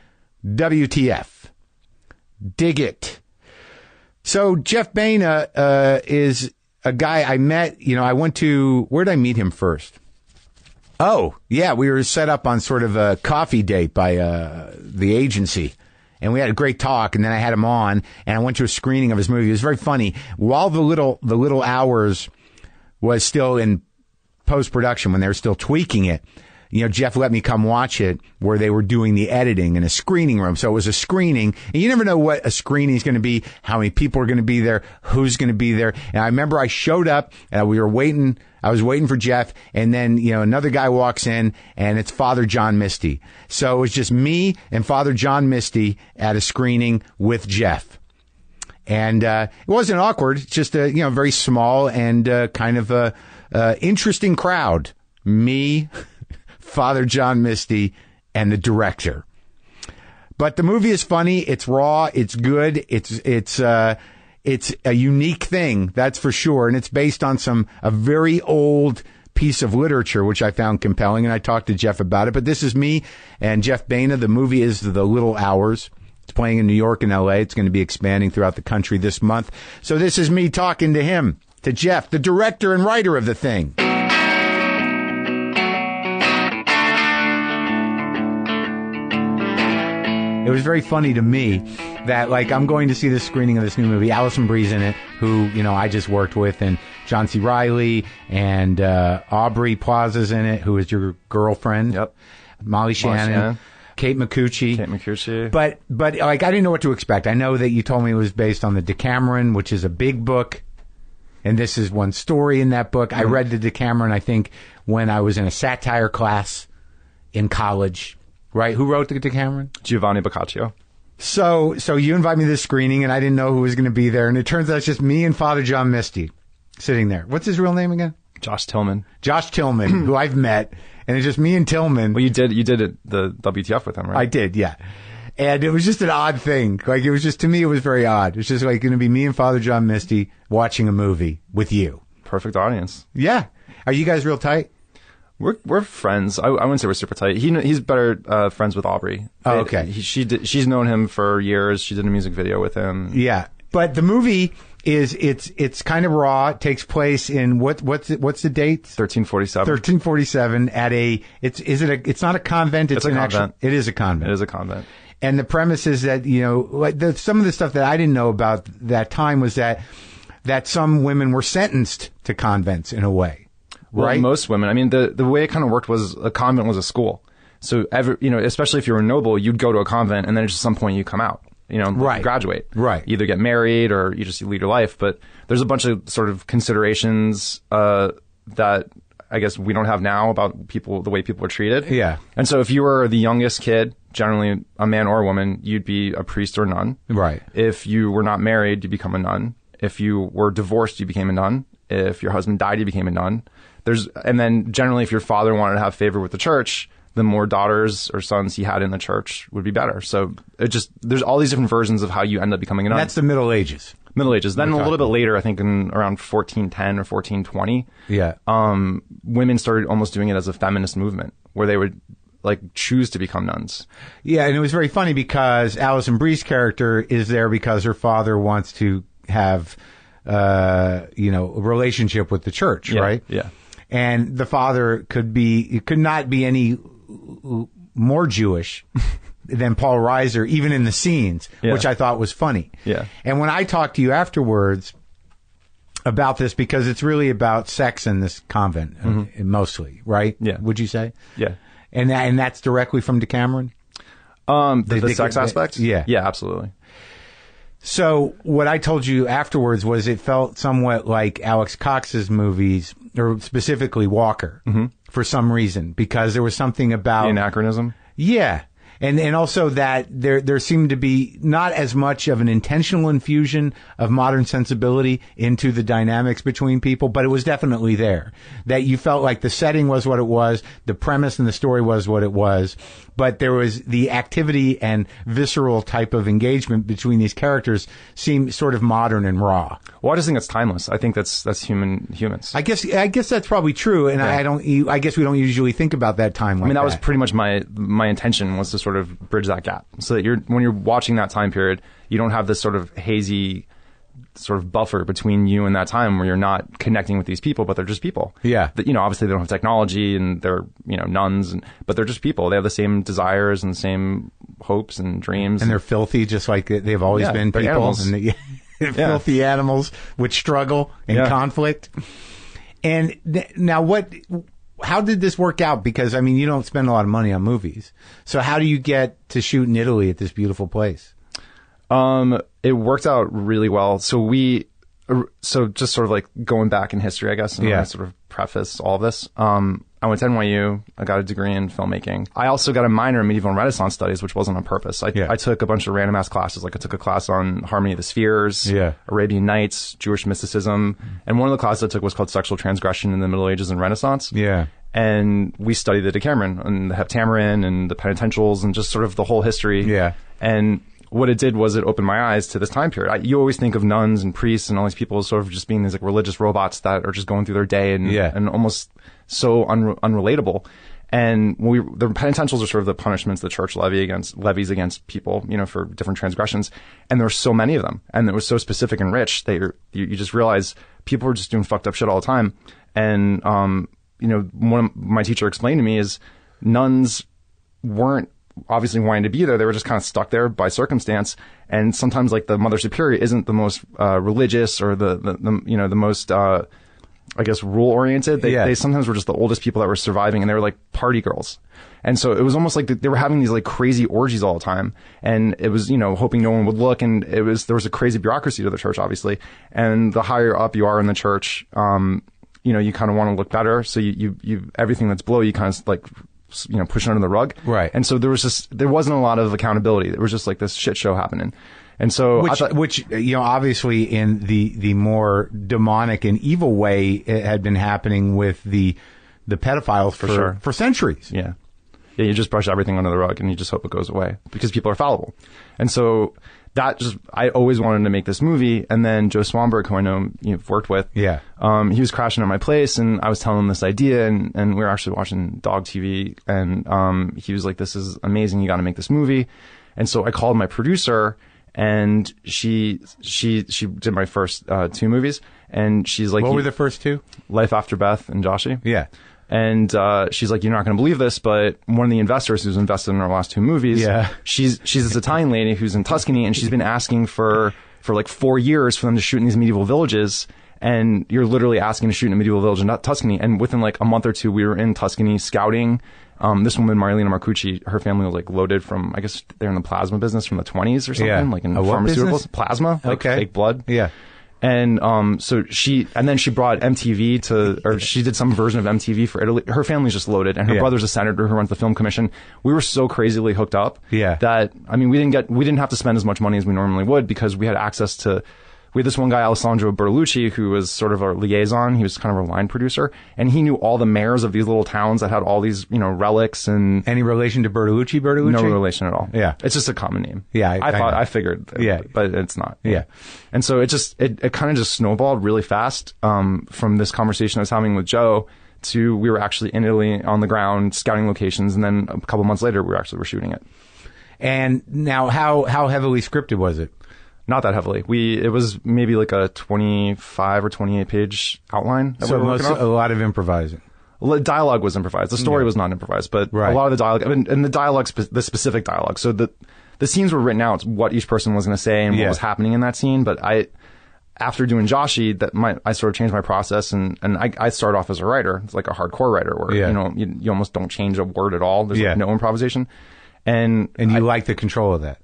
WTF. Dig it. So Jeff Baena is a guy I met. I went to, where did I meet him first? Oh, yeah, we were set up on sort of a coffee date by the agency. And we had a great talk, and then I had him on, and I went to a screening of his movie. It was very funny. While the little hours was still in post-production, when they were still tweaking it, Jeff let me come watch it where they were doing the editing in a screening room. So it was a screening, and you never know what a screening is going to be, how many people are going to be there, who's going to be there. And I remember I showed up, and I was waiting for Jeff, and then, another guy walks in, and it's Father John Misty. So it was just me and Father John Misty at a screening with Jeff. And it wasn't awkward. It's just a very small and kind of a interesting crowd. Me, Father John Misty, and the director. But the movie is funny. It's raw. It's good. It's a unique thing, that's for sure. And it's based on a very old piece of literature, which I found compelling. And I talked to Jeff about it. But this is me and Jeff Baena. The movie is The Little Hours. It's playing in New York and L.A. It's going to be expanding throughout the country this month. So this is me talking to him, to Jeff, the director and writer of the thing. It was very funny to me that, I'm going to see the screening of this new movie. Alison Brie's in it, who, I just worked with, and John C. Reilly, and Aubrey Plaza's in it, who is your girlfriend. Yep. Molly Shannon. Kate McCucci. But I didn't know what to expect. I know that you told me it was based on the Decameron, which is a big book, and this is one story in that book. Mm-hmm. I read the Decameron, I think, when I was in a satire class in college. Right? Who wrote the Decameron? Giovanni Boccaccio. So you invite me to this screening, and I didn't know who was going to be there, and it turns out it's just me and Father John Misty sitting there. What's his real name again? Josh Tillman. Josh Tillman, who I've met, and it's just me and Tillman. Well, you did the WTF with him, right? I did, yeah. And it was just an odd thing. It was just, to me, it was very odd. It's just going to be me and Father John Misty watching a movie with you. Perfect audience. Yeah. Are you guys real tight? We're friends. I wouldn't say we're super tight. He's better friends with Aubrey. Oh, okay. She's known him for years. She did a music video with him. Yeah, but the movie it's kind of raw. It takes place in what's the date? 1347. 1347 at it's not a convent. It's a convent. It is a convent. It is a convent. And the premise is that some of the stuff that I didn't know about that time was that some women were sentenced to convents in a way. Well, right? Most women. I mean, the way it kind of worked was a convent was a school. So especially if you were a noble, you'd go to a convent, and then at some point you come out. Right. Graduate. Right. Either get married or you just lead your life. But there's a bunch of sort of considerations that I guess we don't have now about the way people are treated. Yeah. And so if you were the youngest kid, generally a man or a woman, you'd be a priest or a nun. Right. If you were not married, you become a nun. If you were divorced, you became a nun. If your husband died, you became a nun. And then generally, if your father wanted to have favor with the church, the more daughters or sons he had in the church would be better. So there's all these different versions of how you end up becoming a nun. That's the Middle Ages. Middle Ages. Then a little bit later, I think in around 1410 or 1420, yeah, women started almost doing it as a feminist movement where they would choose to become nuns. Yeah, and it was very funny because Alison Brie's character is there because her father wants to have a relationship with the church, right? Yeah. and the father could not be any more Jewish than Paul Reiser, even in the scenes, which I thought was funny. Yeah. And when I talked to you afterwards about this, because it's really about sex in this convent, mostly, right? Yeah. Would you say? Yeah. And that's directly from Decameron? The sex aspect? Yeah. Yeah, absolutely. So what I told you afterwards was it felt somewhat like Alex Cox's movies, or specifically Walker, for some reason, because there was something about... The anachronism? Yeah. And also that there seemed to be not as much of an intentional infusion of modern sensibility into the dynamics between people, but it was definitely there. That you felt like the setting was what it was, the premise and the story was what it was, but there was the activity and visceral type of engagement between these characters seemed sort of modern and raw. Well, I just think it's timeless. I think that's humans. I guess that's probably true, and I guess we don't usually think about that time. Like that was pretty much my intention, was to sort of bridge that gap, so that when you're watching that time period, you don't have this sort of hazy sort of buffer between you and that time where you're not connecting with these people, but they're just people. Yeah. That, obviously they don't have technology, and they're, nuns, but they're just people. They have the same desires and the same hopes and dreams. And they're filthy, just like they've always been people. Animals. And filthy animals with struggle and conflict. And now how did this work out? Because, you don't spend a lot of money on movies. So how do you get to shoot in Italy at this beautiful place? It worked out really well. So just sort of like going back in history, I guess, and sort of preface all of this. I went to NYU. I got a degree in filmmaking. I also got a minor in medieval and Renaissance studies, which wasn't on purpose. I took a bunch of random ass classes. Like I took a class on Harmony of the Spheres, Arabian Nights, Jewish mysticism, and one of the classes I took was called Sexual Transgression in the Middle Ages and Renaissance. Yeah. And we studied the Decameron and the Heptameron and the Penitentials and just sort of the whole history. Yeah. And what it did was it opened my eyes to this time period. You always think of nuns and priests and all these people as sort of just being these like religious robots that are just going through their day and almost so unrelatable. And the penitentials are sort of the punishments the church levies against people, for different transgressions. And there were so many of them, and it was so specific and rich that you just realize people were just doing fucked up shit all the time. And one my teacher explained to me is nuns weren't obviously wanting to be there. They were just kind of stuck there by circumstance. And sometimes like the Mother Superior isn't the most religious or the most I guess rule oriented. They sometimes were just the oldest people that were surviving, and they were like party girls. And so it was almost like they were having these like crazy orgies all the time. And it was, hoping no one would look. And there was a crazy bureaucracy to the church, obviously. And the higher up you are in the church, you kind of want to look better. So you everything that's below you kind of like, push it under the rug. Right. And so there wasn't a lot of accountability. There was just like this shit show happening. And so which obviously in the more demonic and evil way, it had been happening with the pedophiles for centuries. Yeah. Yeah, you just brush everything under the rug and you just hope it goes away because people are fallible. And so I always wanted to make this movie. And then Joe Swanberg, who I know you've worked with, he was crashing at my place, and I was telling him this idea, and we were actually watching dog TV, and he was like, "This is amazing. You got to make this movie." And so I called my producer, and she did my first 2 movies, and she's like, "What were the first 2? Life After Beth and Joshi." Yeah. And she's like, "You're not going to believe this, but one of the investors who's invested in our last 2 movies, she's this Italian lady who's in Tuscany, and she's been asking for like 4 years for them to shoot in these medieval villages. And you're literally asking to shoot in a medieval village in Tuscany." And within like a month or 2, we were in Tuscany scouting. This woman, Marilena Marcucci, her family was like loaded from, I guess they're in the plasma business from the 20s or something, like in pharmaceuticals, plasma, like fake blood. Yeah. And so she brought MTV or she did some version of MTV for Italy. Her family's just loaded, and her brother's a senator who runs the film commission. We were so crazily hooked up that we didn't have to spend as much money as we normally would, because we had access to. We had this one guy, Alessandro Bertolucci, who was sort of a liaison. He was kind of a line producer, and he knew all the mayors of these little towns that had all these, relics. And any relation to Bertolucci? No relation at all. Yeah, it's just a common name. Yeah, I figured. But it's not. Yeah, and so it kind of just snowballed really fast from this conversation I was having with Joe to we were actually in Italy on the ground scouting locations, and then a couple months later we were shooting it. And now, how heavily scripted was it? Not that heavily. It was maybe like a 25 or 28 page outline. So a lot of improvising. Dialogue was improvised. The story was not improvised, but a lot of the dialogue, and the dialogue, the specific dialogue. So the scenes were written out, what each person was going to say and what was happening in that scene. But after doing Joshi, I sort of changed my process, and I started off as a writer. It's like a hardcore writer where you almost don't change a word at all. There's like no improvisation, and you like the control of that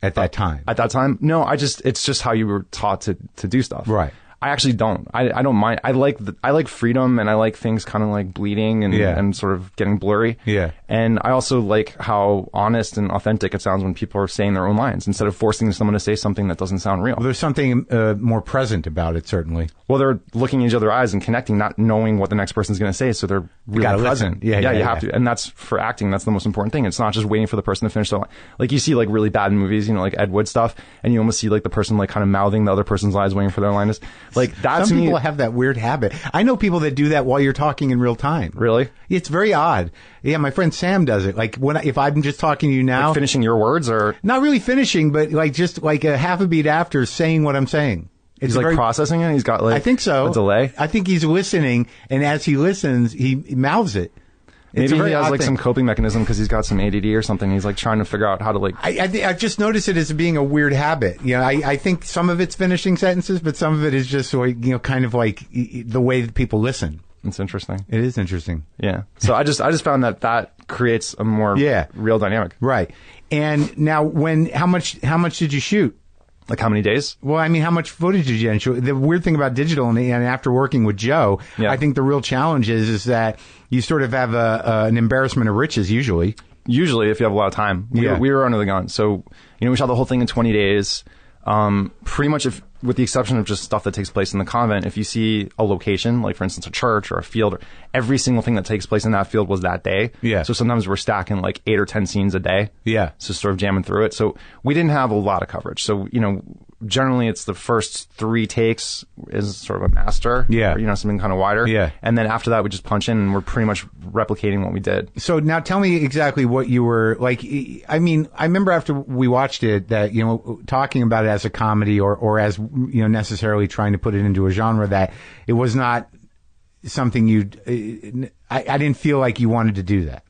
at that time. At that time, no, it's just how you were taught to do stuff. Right. I actually don't. I don't mind. I like freedom, and I like things kind of like bleeding and sort of getting blurry. Yeah. And I also like how honest and authentic it sounds when people are saying their own lines instead of forcing someone to say something that doesn't sound real. Well, there's something more present about it, certainly. Well, they're looking in each other's eyes and connecting, not knowing what the next person's going to say, so they're really present. Yeah, you have to. And that's for acting. That's the most important thing. It's not just waiting for the person to finish the line. Like you see like really bad movies, like Ed Wood stuff, and you almost see like the person like kind of mouthing the other person's lines, waiting for their line. Like that. Some people have that weird habit. I know people that do that while you're talking in real time. Really? It's very odd. Yeah, my friend Sam does it. Like if I'm just talking to you now, like finishing your words, or not really finishing, but like just like a half a beat after saying what I'm saying. He's like processing it. He's got like I think so. A delay. I think he's listening, and as he listens, he mouths it. Maybe he has like some coping mechanism because he's got some ADD or something. He's like trying to figure out how to like. I just noticed it as being a weird habit. I think some of it's finishing sentences, but some of it is just like, kind of like the way that people listen. It's interesting. It is interesting. Yeah. So I just found that creates a more real dynamic. Right. And now how much did you shoot? Like how many days? Well, I mean, how much footage did you shoot? The weird thing about digital, and after working with Joe, I think the real challenge is that you sort of have an embarrassment of riches usually. Usually, if you have a lot of time. We were under the gun. So, we shot the whole thing in 20 days. Pretty much with the exception of just stuff that takes place in the convent, if you see a location, like for instance a church or a field, every single thing that takes place in that field was that day. Yeah. So sometimes we're stacking like 8 or 10 scenes a day. Yeah. So sort of jamming through it. So we didn't have a lot of coverage. So, generally it's the first 3 takes is sort of a master. Yeah. Or, something kind of wider. Yeah. And then after that we just punch in and we're pretty much replicating what we did. So now tell me exactly what you were like. I mean, I remember after we watched it that, talking about it as a comedy or as, necessarily trying to put it into a genre that it was not something I didn't feel like you wanted to do that.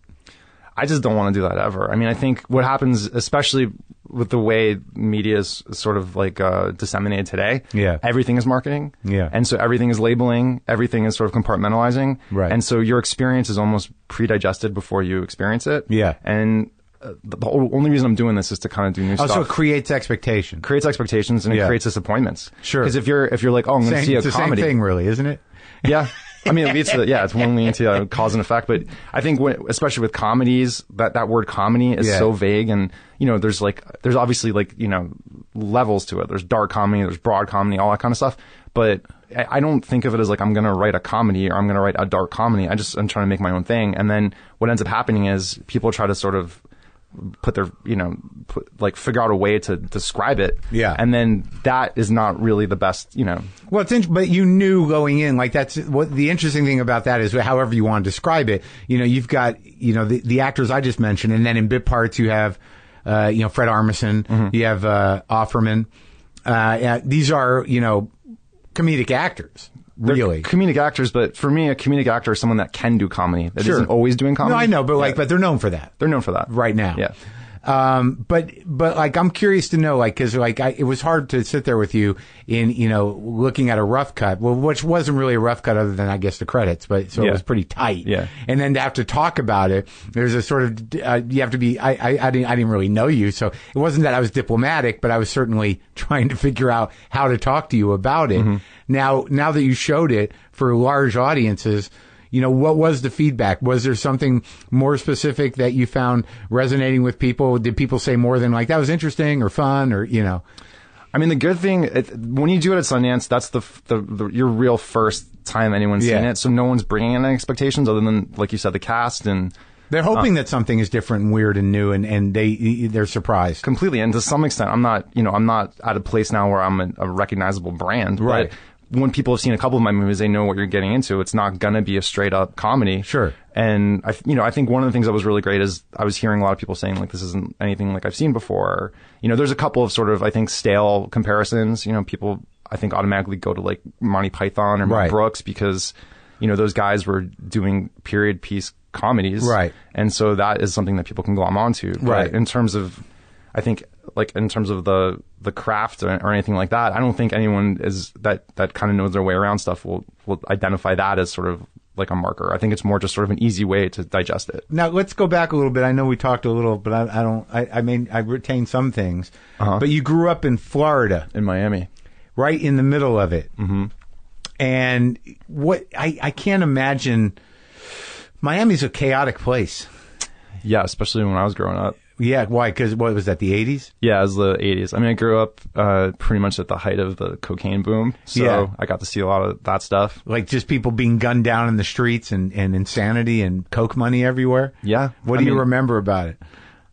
I just don't want to do that ever. I mean, I think what happens, especially with the way media is sort of like disseminated today, everything is marketing. Yeah. And so everything is labeling, everything is sort of compartmentalizing. Right. And so your experience is almost pre-digested before you experience it. Yeah. And the only reason I'm doing this is to kind of do new stuff. So it creates expectations. Creates expectations and it creates disappointments. Sure. Because if you're like, oh, I'm going to see a comedy. It's the same thing, really, isn't it? Yeah. I mean, it leads to it's one leading to cause and effect. But I think especially with comedies, that word comedy is so vague, and there's obviously like levels to it. There's dark comedy, there's broad comedy, all that kind of stuff. But I don't think of it as like I'm going to write a comedy or I'm going to write a dark comedy. I'm trying to make my own thing, and then what ends up happening is people try to sort of put their figure out a way to describe it, and then that is not really the best. Well, but you knew going in, like that's what the interesting thing about that is. However you want to describe it, you've got the actors I just mentioned, and then in bit parts you have Fred Armisen, you have Offerman. These are comedic actors. Really? They're comedic actors, but for me, a comedic actor is someone that can do comedy. That isn't always doing comedy. No, I know, but but they're known for that. They're known for that right now. Yeah. But like, I'm curious to know, like, cause like, it was hard to sit there with you in, looking at a rough cut, which wasn't really a rough cut other than, I guess, the credits, but so it was pretty tight. Yeah. And then to have to talk about it, there's a sort of, you have to be, I didn't really know you. So it wasn't that I was diplomatic, but I was certainly trying to figure out how to talk to you about it. Now that you showed it for large audiences, what was the feedback? Was there something more specific that you found resonating with people? Did people say more than like, that was interesting or fun or, I mean, the good thing, when you do it at Sundance, that's your real first time anyone's seen it. So no one's bringing in expectations other than, like you said, the cast, and they're hoping that something is different and weird and new, and they're surprised completely. And to some extent, I'm not at a place now where I'm a recognizable brand, right? when people have seen a couple of my movies, they know what you're getting into. It's not going to be a straight up comedy. Sure. And I think one of the things that was really great is I was hearing a lot of people saying like, this isn't anything like I've seen before. There's a couple of sort of, I think, stale comparisons. People, I think, automatically go to like Monty Python or Mel Brooks because, those guys were doing period piece comedies. Right. And so that is something that people can glom onto. Right. But in terms of, I think, like in terms of the craft or anything like that, I don't think anyone is that kind of knows their way around stuff will identify that as sort of like a marker. I think it's more just sort of an easy way to digest it. Now let's go back a little bit. I know we talked a little, but I retained some things. But you grew up in Florida, in Miami, right in the middle of it. Mm-hmm. And what I can't imagine. Miami's a chaotic place. Yeah, especially when I was growing up. Yeah, why? Because what was that, the 80s? Yeah, it was the 80s. I mean, I grew up pretty much at the height of the cocaine boom, so I got to see a lot of that stuff. Like just people being gunned down in the streets and insanity and coke money everywhere? Yeah. What do you remember about it?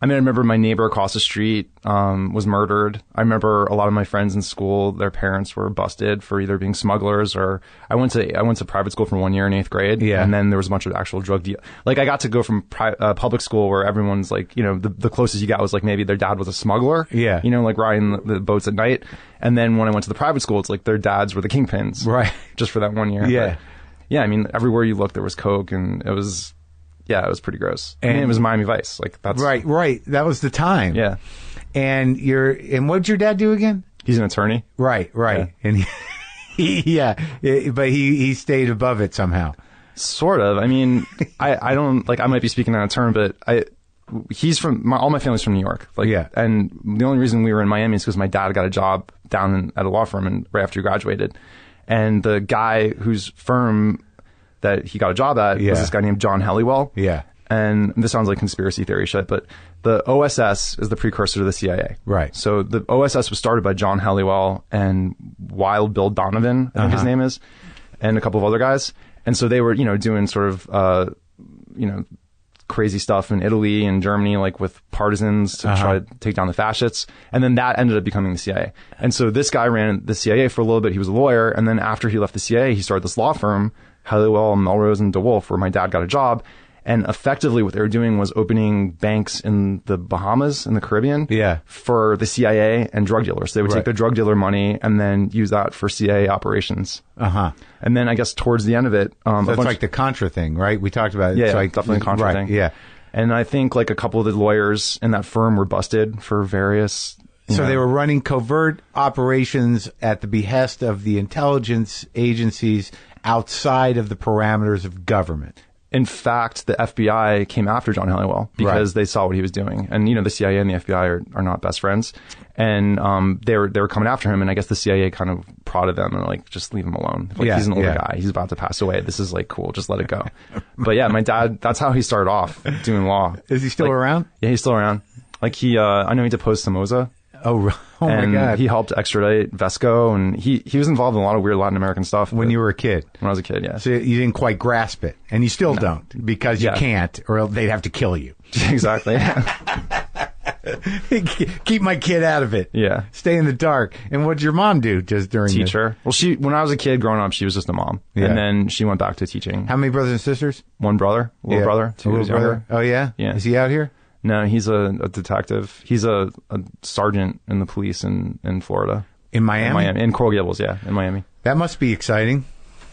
I mean, I remember my neighbor across the street was murdered. I remember a lot of my friends in school, their parents were busted for either being smugglers or I went to private school for 1 year in 8th grade. Yeah. And then there was a bunch of actual drug deal. Like I got to go from public school where everyone's like, the closest you got was like maybe their dad was a smuggler. Yeah. Like riding the boats at night. And then when I went to the private school, it's like their dads were the kingpins. Right. Just for that 1 year. Yeah. But, yeah. I mean, everywhere you looked, there was coke and it was pretty gross. And it was Miami Vice. Like that's right. That was the time. Yeah. And what did your dad do again? He's an attorney. Right. Yeah. And but he stayed above it somehow. Sort of. I mean, I don't like. I might be speaking out of turn, but he's from all my family's from New York. Like, yeah. And the only reason we were in Miami is because my dad got a job down at a law firm and right after he graduated, and the guy whose firm that he got a job at was this guy named John Helliwell. Yeah. And this sounds like conspiracy theory shit, but the OSS is the precursor to the CIA. Right. So the OSS was started by John Helliwell and Wild Bill Donovan, I think his name is, and a couple of other guys. And so they were, doing sort of, crazy stuff in Italy and Germany, like with partisans to try to take down the fascists. And then that ended up becoming the CIA. And so this guy ran the CIA for a little bit. He was a lawyer. And then after he left the CIA, he started this law firm, Helliwell, Melrose, and DeWolf, where my dad got a job. And effectively what they were doing was opening banks in the Bahamas, in the Caribbean, for the CIA and drug dealers. They would take the drug dealer money and then use that for CIA operations. And then I guess towards the end of it... so it's like the Contra thing, right? We talked about it. Yeah, it's like, definitely a Contra thing. Yeah. And I think like a couple of the lawyers in that firm were busted for various... So they were running covert operations at the behest of the intelligence agencies outside of the parameters of government. In fact, the FBI came after John Helliwell because they saw what he was doing. And, the CIA and the FBI are not best friends. And they were coming after him. And I guess the CIA kind of prodded them and like, just leave him alone. Like, he's an older guy. He's about to pass away. This is like cool. Just let it go. But yeah, my dad, that's how he started off doing law. Is he still around? Yeah, he's still around. Like I know he deposed Somoza. Oh my God. He helped extradite Vesco, and he was involved in a lot of weird Latin American stuff. When you were a kid? When I was a kid, yeah. So you didn't quite grasp it, and you still don't, because you can't, or they'd have to kill you. Exactly. Keep my kid out of it. Yeah. Stay in the dark. And what'd your mom do just during Teacher. Well, when I was a kid growing up, she was just a mom. Yeah. And then she went back to teaching. How many brothers and sisters? One brother. Little brother. Two years younger. Oh, yeah? Yeah. Is he out here? No, he's a detective. He's a sergeant in the police in Florida. In Miami? In Coral Gables, yeah, in Miami. That must be exciting.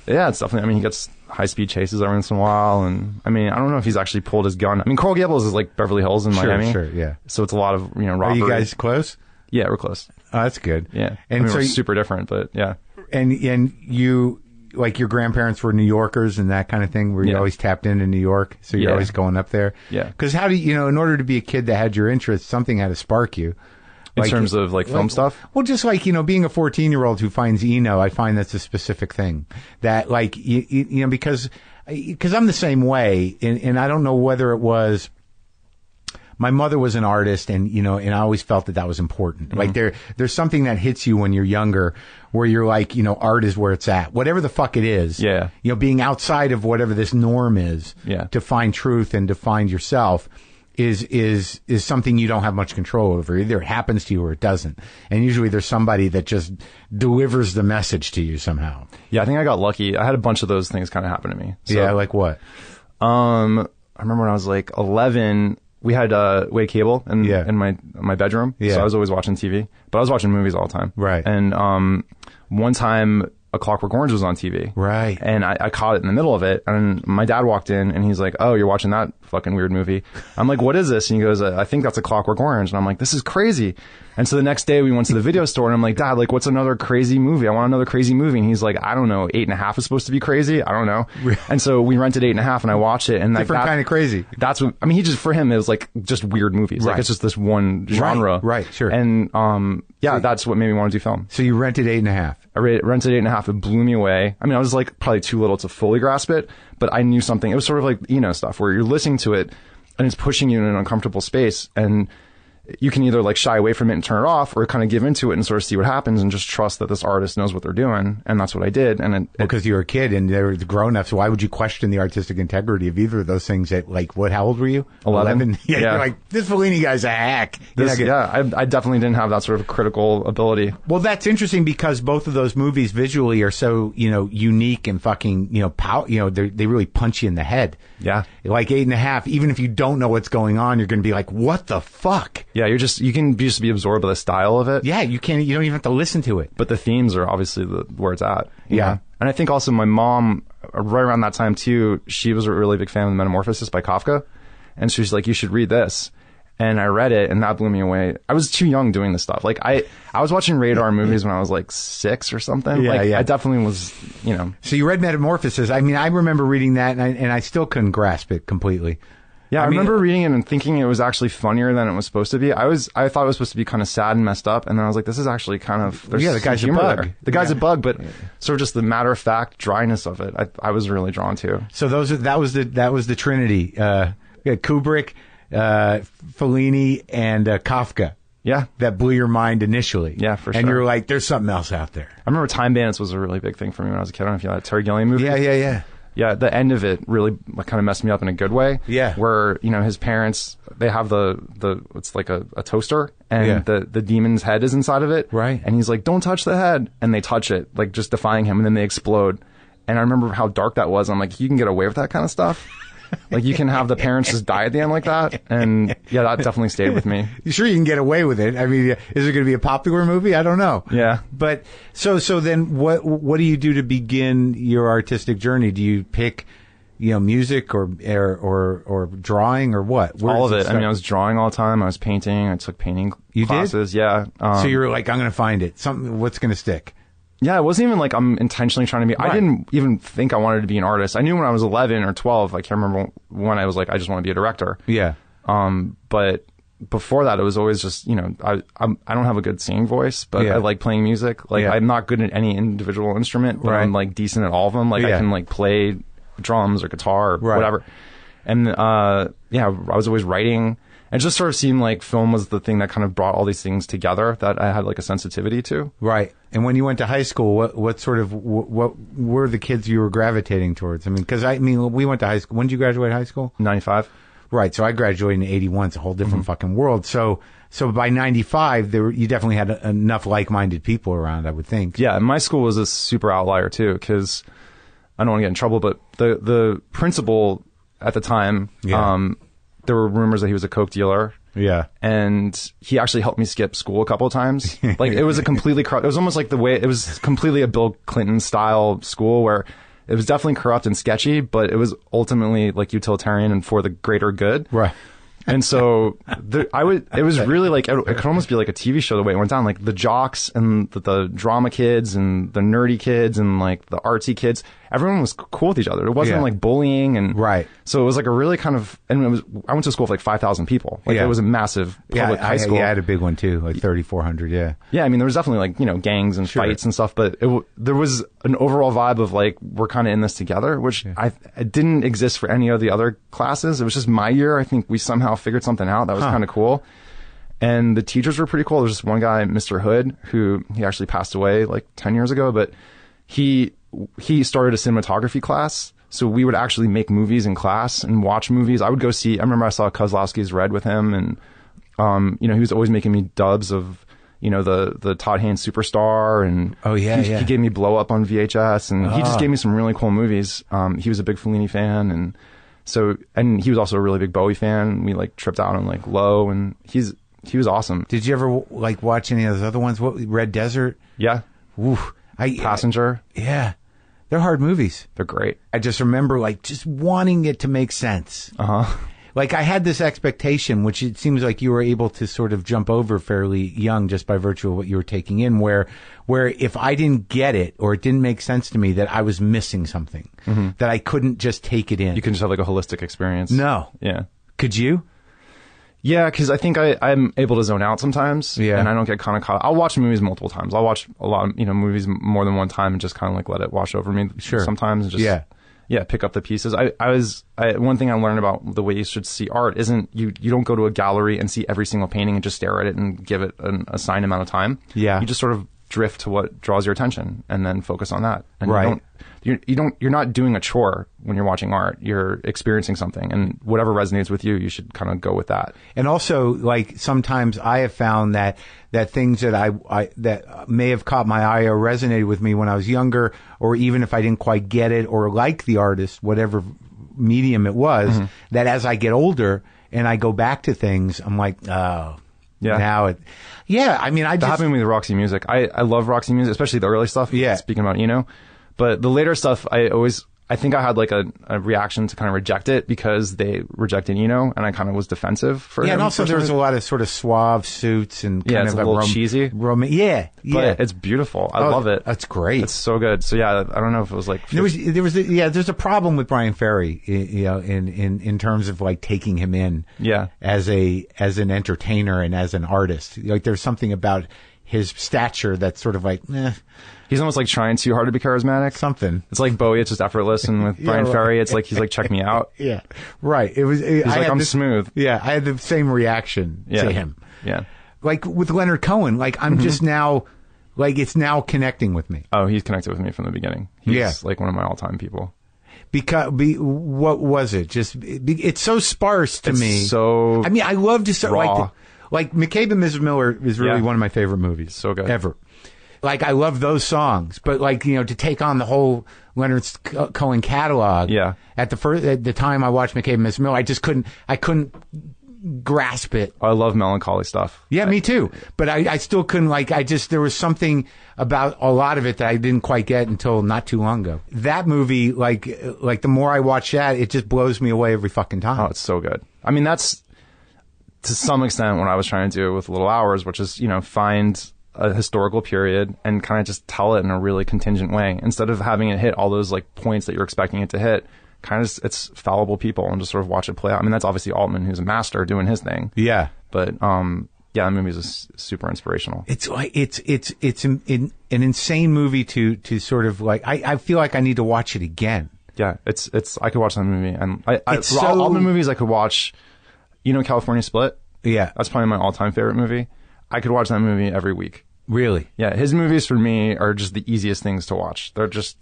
Yeah, it's definitely, he gets high-speed chases every once in a while, and, I don't know if he's actually pulled his gun. Coral Gables is like Beverly Hills in Miami. Sure, yeah. So it's a lot of, robbery. Are you guys close? Yeah, we're close. Oh, that's good. Yeah. And so we're super different, but yeah. And you... Like your grandparents were New Yorkers and that kind of thing, where you always tapped into New York, so you're always going up there. Yeah. Because how do you, in order to be a kid that had your interests, something had to spark you. In terms of like film stuff? Well, just like, being a 14-year-old who finds Eno, I find that's a specific thing. That like, because I'm the same way, and I don't know whether it was... My mother was an artist, and and I always felt that was important. Mm-hmm. Like there's something that hits you when you're younger, where you're like, art is where it's at, whatever the fuck it is. Yeah. Being outside of whatever this norm is. Yeah. To find truth and to find yourself. is something you don't have much control over. Either it happens to you or it doesn't. And usually there's somebody that just delivers the message to you somehow. Yeah, I think I got lucky. I had a bunch of those things kind of happen to me. So, yeah, like what? I remember when I was like 11, we had cable in my bedroom. Yeah. So I was always watching TV, but I was watching movies all the time. Right. And one time, A Clockwork Orange was on TV. Right. And I caught it in the middle of it. And my dad walked in and he's like, "Oh, you're watching that fucking weird movie." I'm like, "What is this?" And he goes, "I think that's A Clockwork Orange." And I'm like, "This is crazy." And so the next day we went to the video store and I'm like, "Dad, like, what's another crazy movie? I want another crazy movie." And he's like, "I don't know. 8.5 is supposed to be crazy. I don't know." And so we rented 8.5 and I watched it. And like, different kind of crazy. That's what, I mean, for him, it was like just weird movies. Right. Like it's just this one genre. Right, sure. And, yeah, that's what made me want to do film. So you rented 8.5. I rented 8.5. It blew me away. I mean, I was like probably too little to fully grasp it, but I knew something. It was sort of like, stuff where you're listening to it and it's pushing you in an uncomfortable space, and you can either like shy away from it and turn it off, or kind of give into it and sort of see what happens and just trust that this artist knows what they're doing. And that's what I did. And because you were a kid and they were the grown-ups, why would you question the artistic integrity of either of those things at like, how old were you? 11. Yeah. You're like, this Fellini guy's a hack. I definitely didn't have that sort of critical ability. Well, that's interesting because both of those movies visually are so, unique and fucking, they really punch you in the head. Yeah. Like 8.5, even if you don't know what's going on, you're going to be like, what the fuck? Yeah, you can just be absorbed by the style of it. Yeah, you don't even have to listen to it. But the themes are obviously where it's at. Yeah. And I think also my mom, right around that time too, she was a really big fan of The Metamorphosis by Kafka. And she's like, "You should read this." And I read it and that blew me away. I was too young doing this stuff. Like I was watching radar movies when I was like 6 or something. Yeah, I definitely was, So you read Metamorphosis. I mean, I remember reading that and I still couldn't grasp it completely. Yeah, I remember reading it and thinking it was actually funnier than it was supposed to be. I thought it was supposed to be kind of sad and messed up, and then I was like, this is actually kind of the guy's a bug. There. The guy's a bug, but sort of just the matter of fact dryness of it, I was really drawn to. So that was the Trinity: Kubrick, Fellini, and Kafka. Yeah, that blew your mind initially. Yeah, for sure. And you're like, there's something else out there. I remember Time Bandits was a really big thing for me when I was a kid. I don't know if you know that Terry Gilliam movie. Yeah. Yeah, the end of it really kind of messed me up in a good way. Yeah. Where, his parents, they have it's like a toaster, and the demon's head is inside of it. Right. And he's like, "Don't touch the head." And they touch it, like just defying him, and then they explode. And I remember how dark that was. I'm like, you can get away with that kind of stuff? Like, you can have the parents just die at the end like that? And yeah, that definitely stayed with me. You sure you can get away with it? I mean, is it going to be a popular movie? I don't know. Yeah. But so then what do you do to begin your artistic journey? Do you pick, music or drawing or what? All of it. I mean, I was drawing all the time. I was painting. I took painting classes. Did? Yeah. So you were like, I'm going to find it. What's going to stick? Yeah, it wasn't even like I'm intentionally trying to be. Right. I didn't even think I wanted to be an artist. I knew when I was 11 or 12. I can't remember when I was like, I just want to be a director. Yeah. But before that, it was always just, I don't have a good singing voice, but I like playing music. Like I'm not good at any individual instrument, but I'm like decent at all of them. Like I can like play drums or guitar or whatever. And I was always writing. It just sort of seemed like film was the thing that kind of brought all these things together that I had like a sensitivity to. Right. And when you went to high school, what were the kids you were gravitating towards? I mean, we went to high school. When did you graduate high school? 95. Right. So I graduated in 81. It's a whole different fucking world. So by 95, you definitely had enough like-minded people around, I would think. Yeah. And my school was a super outlier too, because I don't want to get in trouble, but the principal at the time, there were rumors that he was a coke dealer. Yeah. And he actually helped me skip school a couple of times. Like it was it was almost like it was completely a Bill Clinton style school where it was definitely corrupt and sketchy, but it was ultimately like utilitarian and for the greater good. Right. And so it was really like, it could almost be like a TV show the way it went down. Like the jocks and the drama kids and the nerdy kids and like the artsy kids, everyone was cool with each other. It wasn't like bullying and so it was like a really kind of, and I went to school with like 5,000 people. Like it was a massive public high school. Yeah, I had a big one too, like 3,400. Yeah. Yeah. I mean, there was definitely like, gangs and fights and stuff, but there was an overall vibe of like, we're kind of in this together, which it didn't exist for any of the other classes. It was just my year. I think we somehow figured something out that was kind of cool. And the teachers were pretty cool. There was just one guy, Mr. Hood, who he actually passed away like 10 years ago, but he started a cinematography class. So we would actually make movies in class and watch movies. I remember I saw Kozlowski's Red with him, and he was always making me dubs of, the Todd Haynes Superstar, and he gave me Blow Up on VHS, and he just gave me some really cool movies. He was a big Fellini fan, and he was also a really big Bowie fan. We like tripped out on like Low, and he was awesome. Did you ever like watch any of those other ones? What, Red Desert? Yeah. Ooh, Passenger. Yeah. They're hard movies. They're great. I just remember like just wanting it to make sense. Like I had this expectation, which it seems like you were able to sort of jump over fairly young just by virtue of what you were taking in, where if I didn't get it or it didn't make sense to me, that I was missing something, that I couldn't just take it in. You can just have like a holistic experience. No. Yeah. Could you? Yeah, because I think I'm able to zone out sometimes, and I don't get kind of caught. I'll watch movies multiple times. I'll watch a lot of movies more than one time and just kind of like let it wash over me. Sure. Sometimes, and just pick up the pieces. One thing I learned about the way you should see art isn't you don't go to a gallery and see every single painting and just stare at it and give it an assigned amount of time. Yeah, you just sort of drift to what draws your attention and then focus on that. And right. You're not doing a chore when you're watching art. You're experiencing something, and whatever resonates with you, you should kind of go with that. And also, like sometimes I have found that things that I that may have caught my eye or resonated with me when I was younger, or even if I didn't quite get it or like the artist, whatever medium it was, that as I get older and I go back to things, I'm like, oh. Yeah. Now it. Yeah. I mean, that happened with Roxy Music. I love Roxy Music, especially the early stuff. Yeah. Speaking about Eno, but the later stuff, I think I had like a reaction to kind of reject it because they rejected Eno, and I kind of was defensive for him. Yeah, and also there was a lot of sort of suave suits and kind of a little cheesy. Yeah. But it's beautiful. I love it. That's great. It's so good. So yeah, I don't know if it was like there's a problem with Brian Ferry, in terms of like taking him in as an entertainer and as an artist. Like there's something about his stature that's sort of like, He's almost like trying too hard to be charismatic. Something. It's like Bowie, it's just effortless, and with Brian Ferry, it's like he's like, check me out. Yeah, right. I'm smooth. Yeah, I had the same reaction to him. Yeah, like with Leonard Cohen, like I'm just now, like it's now connecting with me. Oh, he's connected with me from the beginning. He's like one of my all-time people. Because what was it? It's so sparse to me. So I mean, I love to start raw. like McCabe and Mrs. Miller is really one of my favorite movies. So good. Ever. Like, I love those songs, but like, to take on the whole Leonard Cohen catalog. Yeah. At the time I watched McCabe and Mrs. Miller, I couldn't grasp it. I love melancholy stuff. Yeah, me too. But I still couldn't, there was something about a lot of it that I didn't quite get until not too long ago. That movie, like the more I watch that, it just blows me away every fucking time. Oh, it's so good. I mean, that's to some extent what I was trying to do with Little Hours, which is, find a historical period and kind of just tell it in a really contingent way instead of having it hit all those like points that you're expecting it to hit. Kind of, it's fallible people and just sort of watch it play out. I mean, that's obviously Altman, who's a master doing his thing. Yeah. But, that movie is super inspirational. It's like, it's an insane movie to sort of like, I feel like I need to watch it again. Yeah. I could watch that movie, and Altman movies I could watch, California Split. Yeah. That's probably my all-time favorite movie. I could watch that movie every week. Really? Yeah, his movies for me are just the easiest things to watch. They're just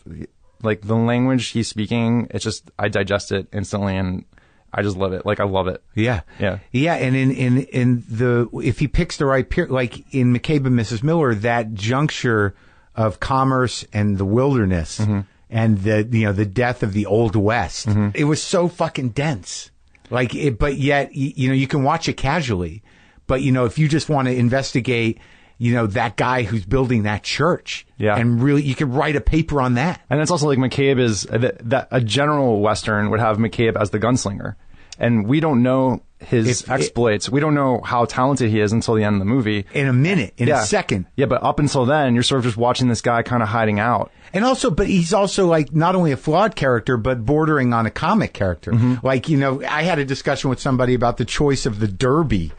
like the language he's speaking. It's just I digest it instantly, and I just love it. Like I love it. Yeah, yeah, yeah. And in the if he picks the right period, like in McCabe and Mrs. Miller, that juncture of commerce and the wilderness and the death of the Old West, it was so fucking dense. Like it, but yet you can watch it casually. But, if you just want to investigate, that guy who's building that church. Yeah. And really, you could write a paper on that. And it's also like McCabe is, that a general Western would have McCabe as the gunslinger. And we don't know his exploits. We don't know how talented he is until the end of the movie. In a minute, in a second. Yeah, but up until then, you're sort of just watching this guy kind of hiding out. And also, but he's also like not only a flawed character, but bordering on a comic character. Like, I had a discussion with somebody about the choice of the derby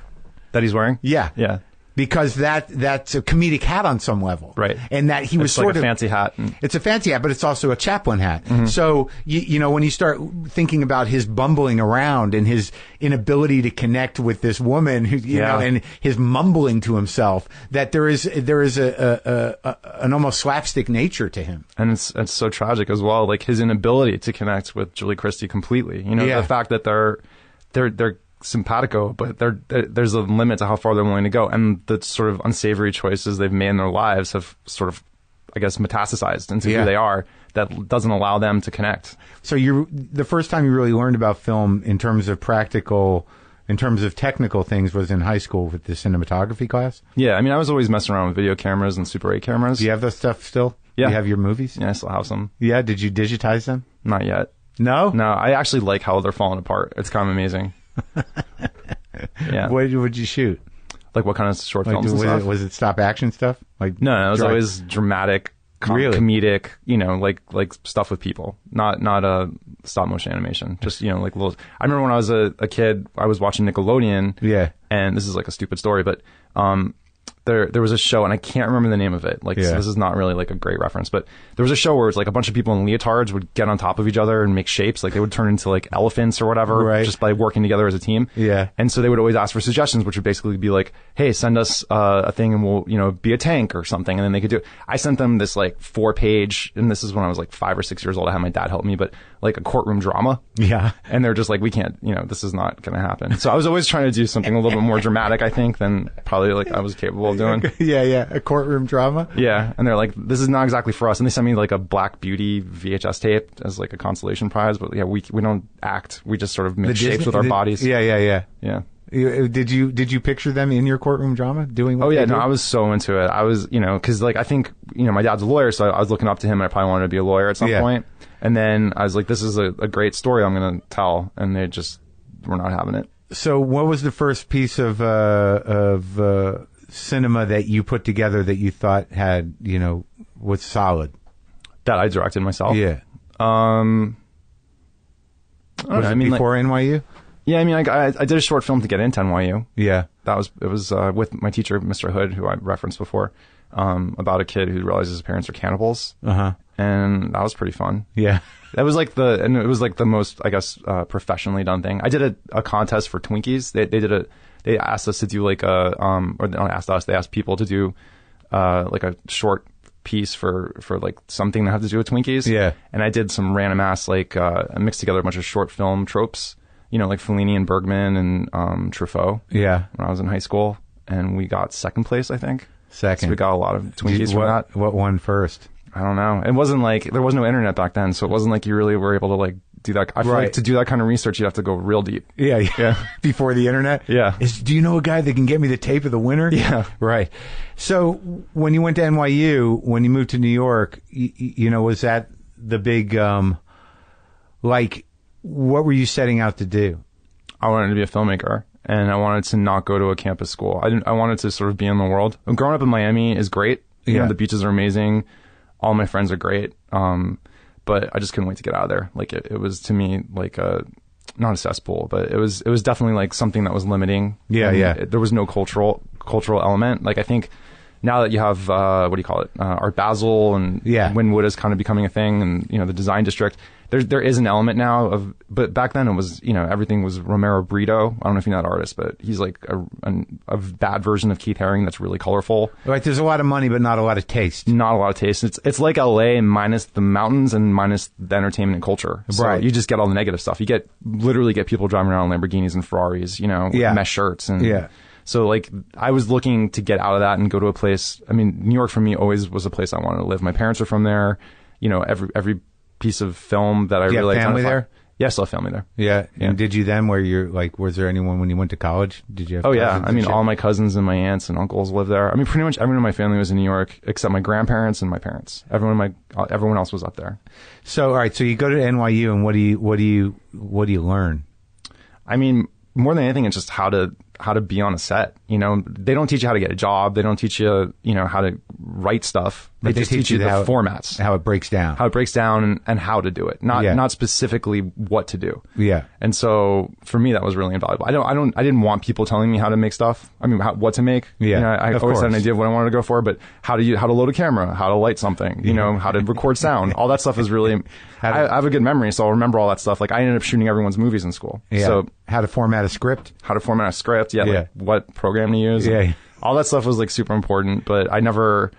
that he's wearing. Yeah. Yeah. Because that's a comedic hat on some level. Right. And that he was it's sort like of... a fancy hat. It's a fancy hat, but it's also a chaplain hat. So, you know, when you start thinking about his bumbling around and his inability to connect with this woman, who, you know, and his mumbling to himself, that there is an almost slapstick nature to him. And it's so tragic as well, like his inability to connect with Julie Christie completely. You know, the fact that they're simpatico, but there's a limit to how far they're willing to go, and the sort of unsavory choices they've made in their lives have sort of, I guess, metastasized into who they are. That doesn't allow them to connect. So the first time you really learned about film in terms of technical things was in high school with the cinematography class? Yeah, I mean, I was always messing around with video cameras and Super 8 cameras. Do you have that stuff still? Yeah. Do you have your movies? Yeah, I still have some. Yeah, did you digitize them? Not yet. No? No, I actually like how they're falling apart. It's kind of amazing. Yeah. What would you shoot? Like what kind of short films and stuff? Was it stop action stuff? Like no, it was always dramatic, comedic, you know, like stuff with people, not a stop motion animation. Just, you know, like little. I remember when I was a kid, I was watching Nickelodeon. Yeah. And this is like a stupid story, but there was a show, and I can't remember the name of it. Like, so this is not really like a great reference, but there was a show where it's like a bunch of people in leotards would get on top of each other and make shapes. Like they would turn into like elephants or whatever, just by working together as a team. Yeah. And so they would always ask for suggestions, which would basically be like, hey, send us a thing and we'll, you know, be a tank or something. And then they could do it. I sent them this like 4-page, and this is when I was like 5 or 6 years old. I had my dad help me, but like a courtroom drama. Yeah. And they're just like, we can't, you know, this is not going to happen. So I was always trying to do something a little bit more dramatic, I think, than probably like I was capable of doing. Yeah. A courtroom drama. Yeah. And they're like, this is not exactly for us. And they sent me like a Black Beauty VHS tape as like a consolation prize. But yeah, we don't act. We just sort of make shapes with our bodies. Yeah. Did you picture them in your courtroom drama doing what they did? I was so into it. I was, you know, because like I think, you know, my dad's a lawyer, so I was looking up to him, and I probably wanted to be a lawyer at some point. And then I was like, this is a great story I'm going to tell, and they just were not having it. So what was the first piece of cinema that you put together that you thought had, you know, was solid? That I directed myself? Yeah. Was it before NYU? Yeah, I mean, I did a short film to get into NYU. Yeah. It was with my teacher, Mr. Hood, who I referenced before, about a kid who realizes his parents are cannibals. Uh-huh. And that was pretty fun. Yeah. That was like it was like the most, I guess, professionally done thing. I did a contest for Twinkies. They asked us to do like or they don't ask us, they asked people to do like a short piece for like something that had to do with Twinkies. Yeah. And I did some random ass, like, I mixed together a bunch of short film tropes, you know, like Fellini and Bergman and Truffaut. Yeah. When I was in high school, and we got second place, I think. Second. So we got a lot of Twinkies from that. What won first? I don't know. It wasn't like, there was no internet back then, so it wasn't like you really were able to like do that. I feel like to do that kind of research, you have to go real deep. Yeah. Before the internet? Yeah. Do you know a guy that can get me the tape of the winner? Yeah. Right. So when you went to NYU, when you moved to New York, you know, was that the big, like, what were you setting out to do? I wanted to be a filmmaker, and I wanted to not go to a campus school. I wanted to sort of be in the world. Growing up in Miami is great. You know, the beaches are amazing. All my friends are great. But I just couldn't wait to get out of there. Like it was to me like not a cesspool, but it was definitely like something that was limiting. Yeah. There was no cultural element. Like I think now that you have what do you call it, Art Basel and Wynwood is kind of becoming a thing, and you know the Design District. There is an element now of, but back then it was, you know, everything was Romero Brito. I don't know if you know that artist, but he's like a bad version of Keith Haring that's really colorful. Right, there's a lot of money, but not a lot of taste. Not a lot of taste. It's like LA minus the mountains and minus the entertainment and culture. So right. You just get all the negative stuff. You literally get people driving around in Lamborghinis and Ferraris, you know, with mesh shirts and so like I was looking to get out of that and go to a place. I mean, New York for me always was a place I wanted to live. My parents are from there. You know, every piece of film that I really liked. Family there? Yeah, I still have family there. Yeah. And did you then, where you're like, was there anyone when you went to college? Did you have I mean, all my cousins and my aunts and uncles live there. I mean, pretty much everyone in my family was in New York except my grandparents and my parents. Everyone else was up there. So, all right. So you go to NYU, and what do you learn? I mean, more than anything, it's just how to how to be on a set. You know, they don't teach you how to get a job. They don't teach you, you know, how to write stuff. They just teach you the formats, how it breaks down, and how to do it. Not specifically what to do. Yeah. And so for me, that was really invaluable. I didn't want people telling me how to make stuff. I mean, what to make. Yeah. You know, I always had an idea of what I wanted to go for, but how to load a camera, how to light something, you know, how to record sound. All that stuff is really, I have a good memory, so I'll remember all that stuff. Like I ended up shooting everyone's movies in school. Yeah. So how to format a script. Yeah. Like what program to use. Yeah. All that stuff was like super important, but I never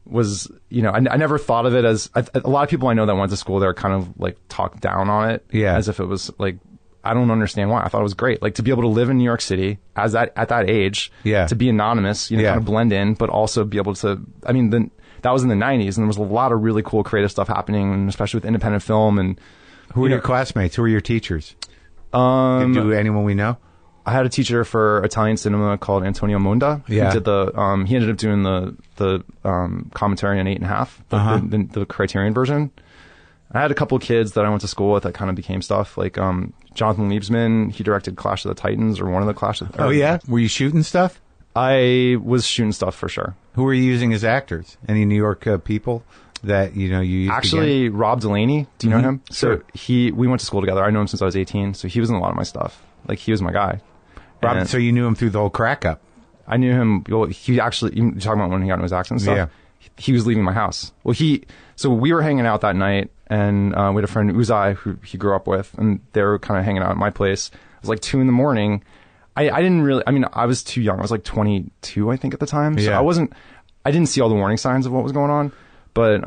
was, you know, I never thought of it as, a lot of people I know that went to school there kind of like talked down on it. Yeah. As if it was like, I don't understand why. I thought it was great. Like to be able to live in New York City at that age, yeah, to be anonymous, you know, kind of blend in, but also be able to, I mean, that was in the 90s and there was a lot of really cool creative stuff happening, and especially with independent film. And who were your classmates? Who were your teachers? Do anyone we know? I had a teacher for Italian cinema called Antonio Monda. Yeah. He did he ended up doing the commentary on 8.5, the Criterion version. I had a couple of kids that I went to school with that kind of became stuff. Like Jonathan Liebsman, he directed Clash of the Titans, or one of the Clash of the Oh, yeah? Were you shooting stuff? I was shooting stuff for sure. Who were you using as actors? Any New York people that, you know, you used Actually, Rob Delaney. Do you know him? Sure. So we went to school together. I know him since I was 18, so he was in a lot of my stuff. Like, he was my guy. Rob, so you knew him through the whole crack up? I knew him. Well, he actually, you're talking about when he got into his accent and stuff? Yeah. He was leaving my house. Well, so we were hanging out that night, and we had a friend, Uzai, who he grew up with, and they were kind of hanging out at my place. It was like 2 a.m. I didn't really, I mean, I was too young. I was like 22, I think, at the time. So I didn't see all the warning signs of what was going on. But,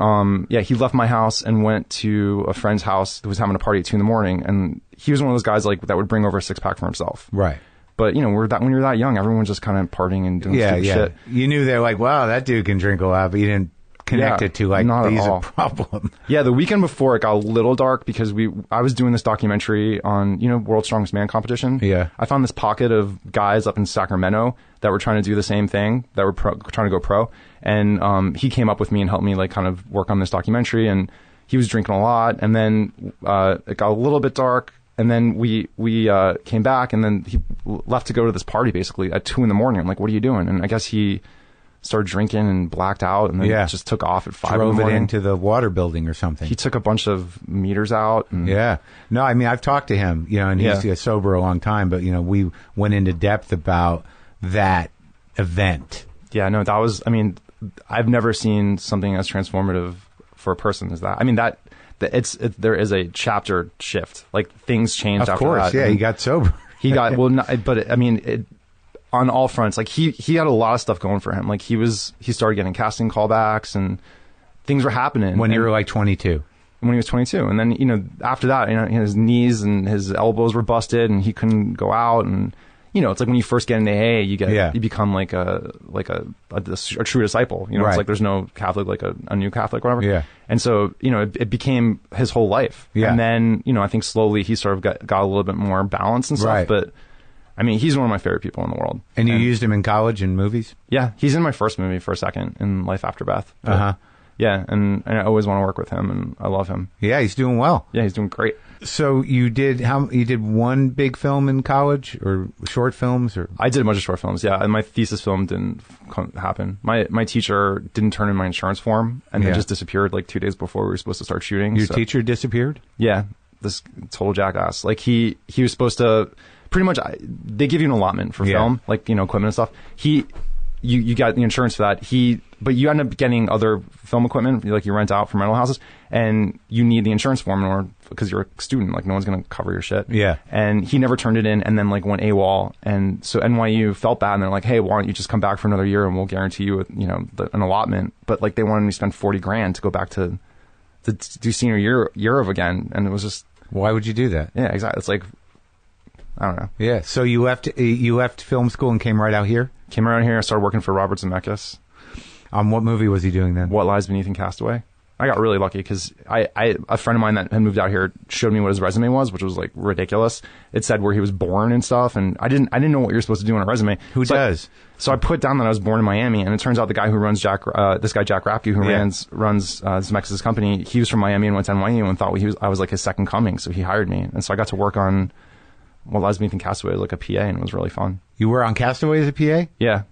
he left my house and went to a friend's house who was having a party at 2 a.m. And he was one of those guys like that would bring over a 6-pack for himself. Right. But, you know, when you're that young, everyone's just kind of partying and doing stupid shit. You knew they're like, wow, that dude can drink a lot, but you didn't connect it to like, these are a problem. Yeah, the weekend before it got a little dark because I was doing this documentary on, you know, World's Strongest Man competition. Yeah. I found this pocket of guys up in Sacramento that were trying to do the same thing, that were trying to go pro. And he came up with me and helped me like kind of work on this documentary, and he was drinking a lot. And then it got a little bit dark. And then we came back, and then he left to go to this party basically at 2 a.m. I'm like, what are you doing? And I guess he started drinking and blacked out, and then just took off at 5 Drove a.m. it into the water building or something. He took a bunch of meters out. And No, I mean, I've talked to him, you know, and he's sober a long time, but, you know, we went into depth about that event. Yeah, no, that was, I mean, I've never seen something as transformative for a person as that. I mean, there is a chapter shift. Like, things changed after that. Of course, yeah, he got sober. He got, but I mean, on all fronts, like, he had a lot of stuff going for him. Like, he started getting casting callbacks, and things were happening. When you were like 22. When he was 22. And then, you know, after that, you know, his knees and his elbows were busted, and he couldn't go out, and, you know, it's like when you first get into AA, you become like a true disciple. You know, It's like there's no Catholic, like a new Catholic, or whatever. Yeah. And so, you know, it became his whole life. Yeah. And then, you know, I think slowly he sort of got a little bit more balance and stuff. Right. But I mean, he's one of my favorite people in the world. And you used him in college in movies? Yeah, he's in my first movie for a second, in Life After Beth. Yeah, and I always want to work with him, and I love him. Yeah, he's doing well. Yeah, he's doing great. So you did one big film in college, or short films, or? I did a bunch of short films, yeah. And my thesis film didn't happen. My teacher didn't turn in my insurance form, and then just disappeared like 2 days before we were supposed to start shooting. Your teacher disappeared? Yeah, this total jackass. Like he was supposed to pretty much. They give you an allotment for film, like, you know, equipment and stuff. You got the insurance for that. But you end up getting other film equipment, like you rent out from rental houses, and you need the insurance form in order, because you're a student. Like, no one's going to cover your shit. Yeah. And he never turned it in, and then like went AWOL, and so NYU felt bad, and they're like, hey, why don't you just come back for another year, and we'll guarantee you, an allotment. But like, they wanted me to spend $40,000 to go back to do senior year of again, and it was just. Why would you do that? Yeah, exactly. It's like, I don't know. Yeah. So you left film school and came right out here? Came around here. I started working for Robert Zemeckis. What movie was he doing then? What Lies Beneath and Castaway. I got really lucky because a friend of mine that had moved out here showed me what his resume was, which was like ridiculous. It said where he was born and stuff, and I didn't know what you're supposed to do on a resume. Who does? So I put down that I was born in Miami, and it turns out the guy who runs Jack Rapke, who runs Zemeckis' company, he was from Miami and went to NYU and thought I was like his second coming, so he hired me, and so I got to work on well, I was making Castaway like a PA, and it was really fun. You were on Castaway as a PA? Yeah.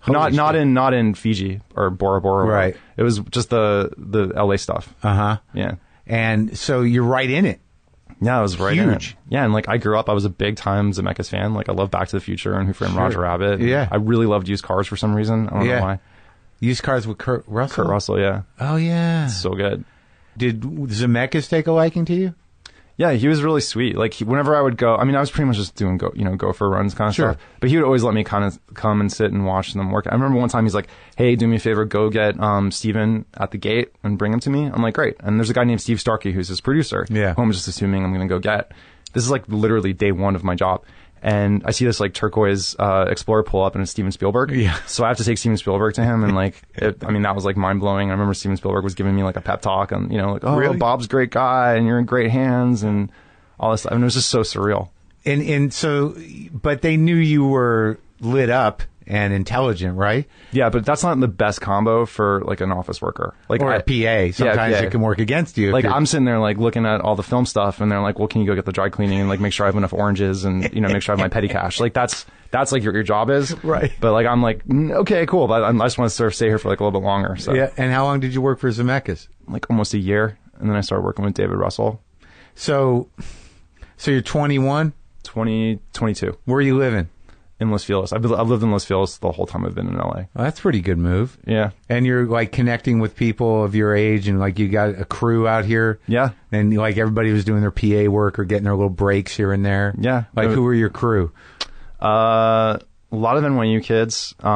Not in Fiji or Bora Bora. Right. It was just the LA stuff. Yeah. And so you're right in it. Yeah, I was right in it. Huge. Yeah, and like I grew up, I was a big time Zemeckis fan. Like I love Back to the Future and Who Framed Roger Rabbit. Yeah. I really loved used cars for some reason. I don't know why. Used cars with Kurt Russell? Kurt Russell, yeah. Oh, yeah. So good. Did Zemeckis take a liking to you? Yeah, he was really sweet. Like whenever I would go, I mean, I was pretty much just doing go for runs kind of stuff. But he would always let me kind of come and sit and watch them work. I remember one time he's like, "Hey, do me a favor, go get Steven at the gate and bring him to me." I'm like, "Great." And there's a guy named Steve Starkey who's his producer. Yeah. Who I'm just assuming I'm going to go get. This is like literally day one of my job. And I see this like turquoise Explorer pull up, and it's Steven Spielberg. Yeah. So I have to take Steven Spielberg to him, and like, that was like mind blowing. I remember Steven Spielberg was giving me like a pep talk, and like, "Oh, really? Bob's a great guy, and you're in great hands," and all this stuff. I mean, it was just so surreal. And so, but they knew you were lit up and intelligent, right? Yeah, but that's not the best combo for like an office worker. Like or a PA. Sometimes PA. it can work against you. Like I'm sitting there like looking at all the film stuff, and they're like, "Well, can you go get the dry cleaning and like make sure I have enough oranges and make sure I have my petty cash?" Like that's like your job is. Right. But like I'm like, okay, cool, but I just want to sort of stay here for like a little bit longer. So yeah. And how long did you work for Zemeckis? Like almost a year, and then I started working with David Russell. So you're 21? 22. Where are you living? In Los Feliz. I've lived in Los Feliz the whole time I've been in LA. Well, that's a pretty good move. Yeah. And you're like connecting with people of your age, and like you got a crew out here. Yeah. And like everybody was doing their PA work or getting their little breaks here and there. Yeah. Like who were your crew? A lot of NYU kids. I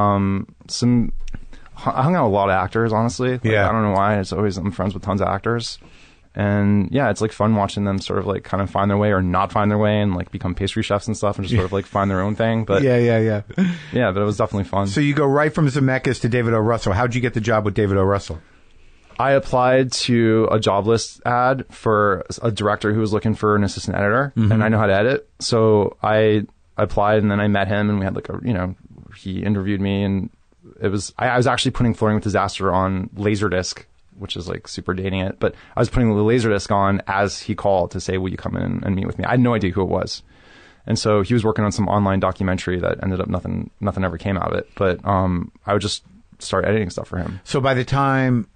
hung out with a lot of actors, honestly. Like, yeah. I don't know why. I'm friends with tons of actors. And yeah, it's like fun watching them sort of like kind of find their way or not find their way and like become pastry chefs and stuff and just sort of like find their own thing. But yeah, but it was definitely fun. So you go right from Zemeckis to David O. Russell. How'd you get the job with David O. Russell? I applied to a job list ad for a director who was looking for an assistant editor, and I know how to edit. So I applied, and then I met him, and we had like he interviewed me, and I was actually putting Flirting with Disaster on Laserdisc, which is like super dating it, but I was putting the Laserdisc on as he called to say, "Will you come in and meet with me?" I had no idea who it was. And so he was working on some online documentary that ended up nothing ever came out of it. But I would just start editing stuff for him. So by the time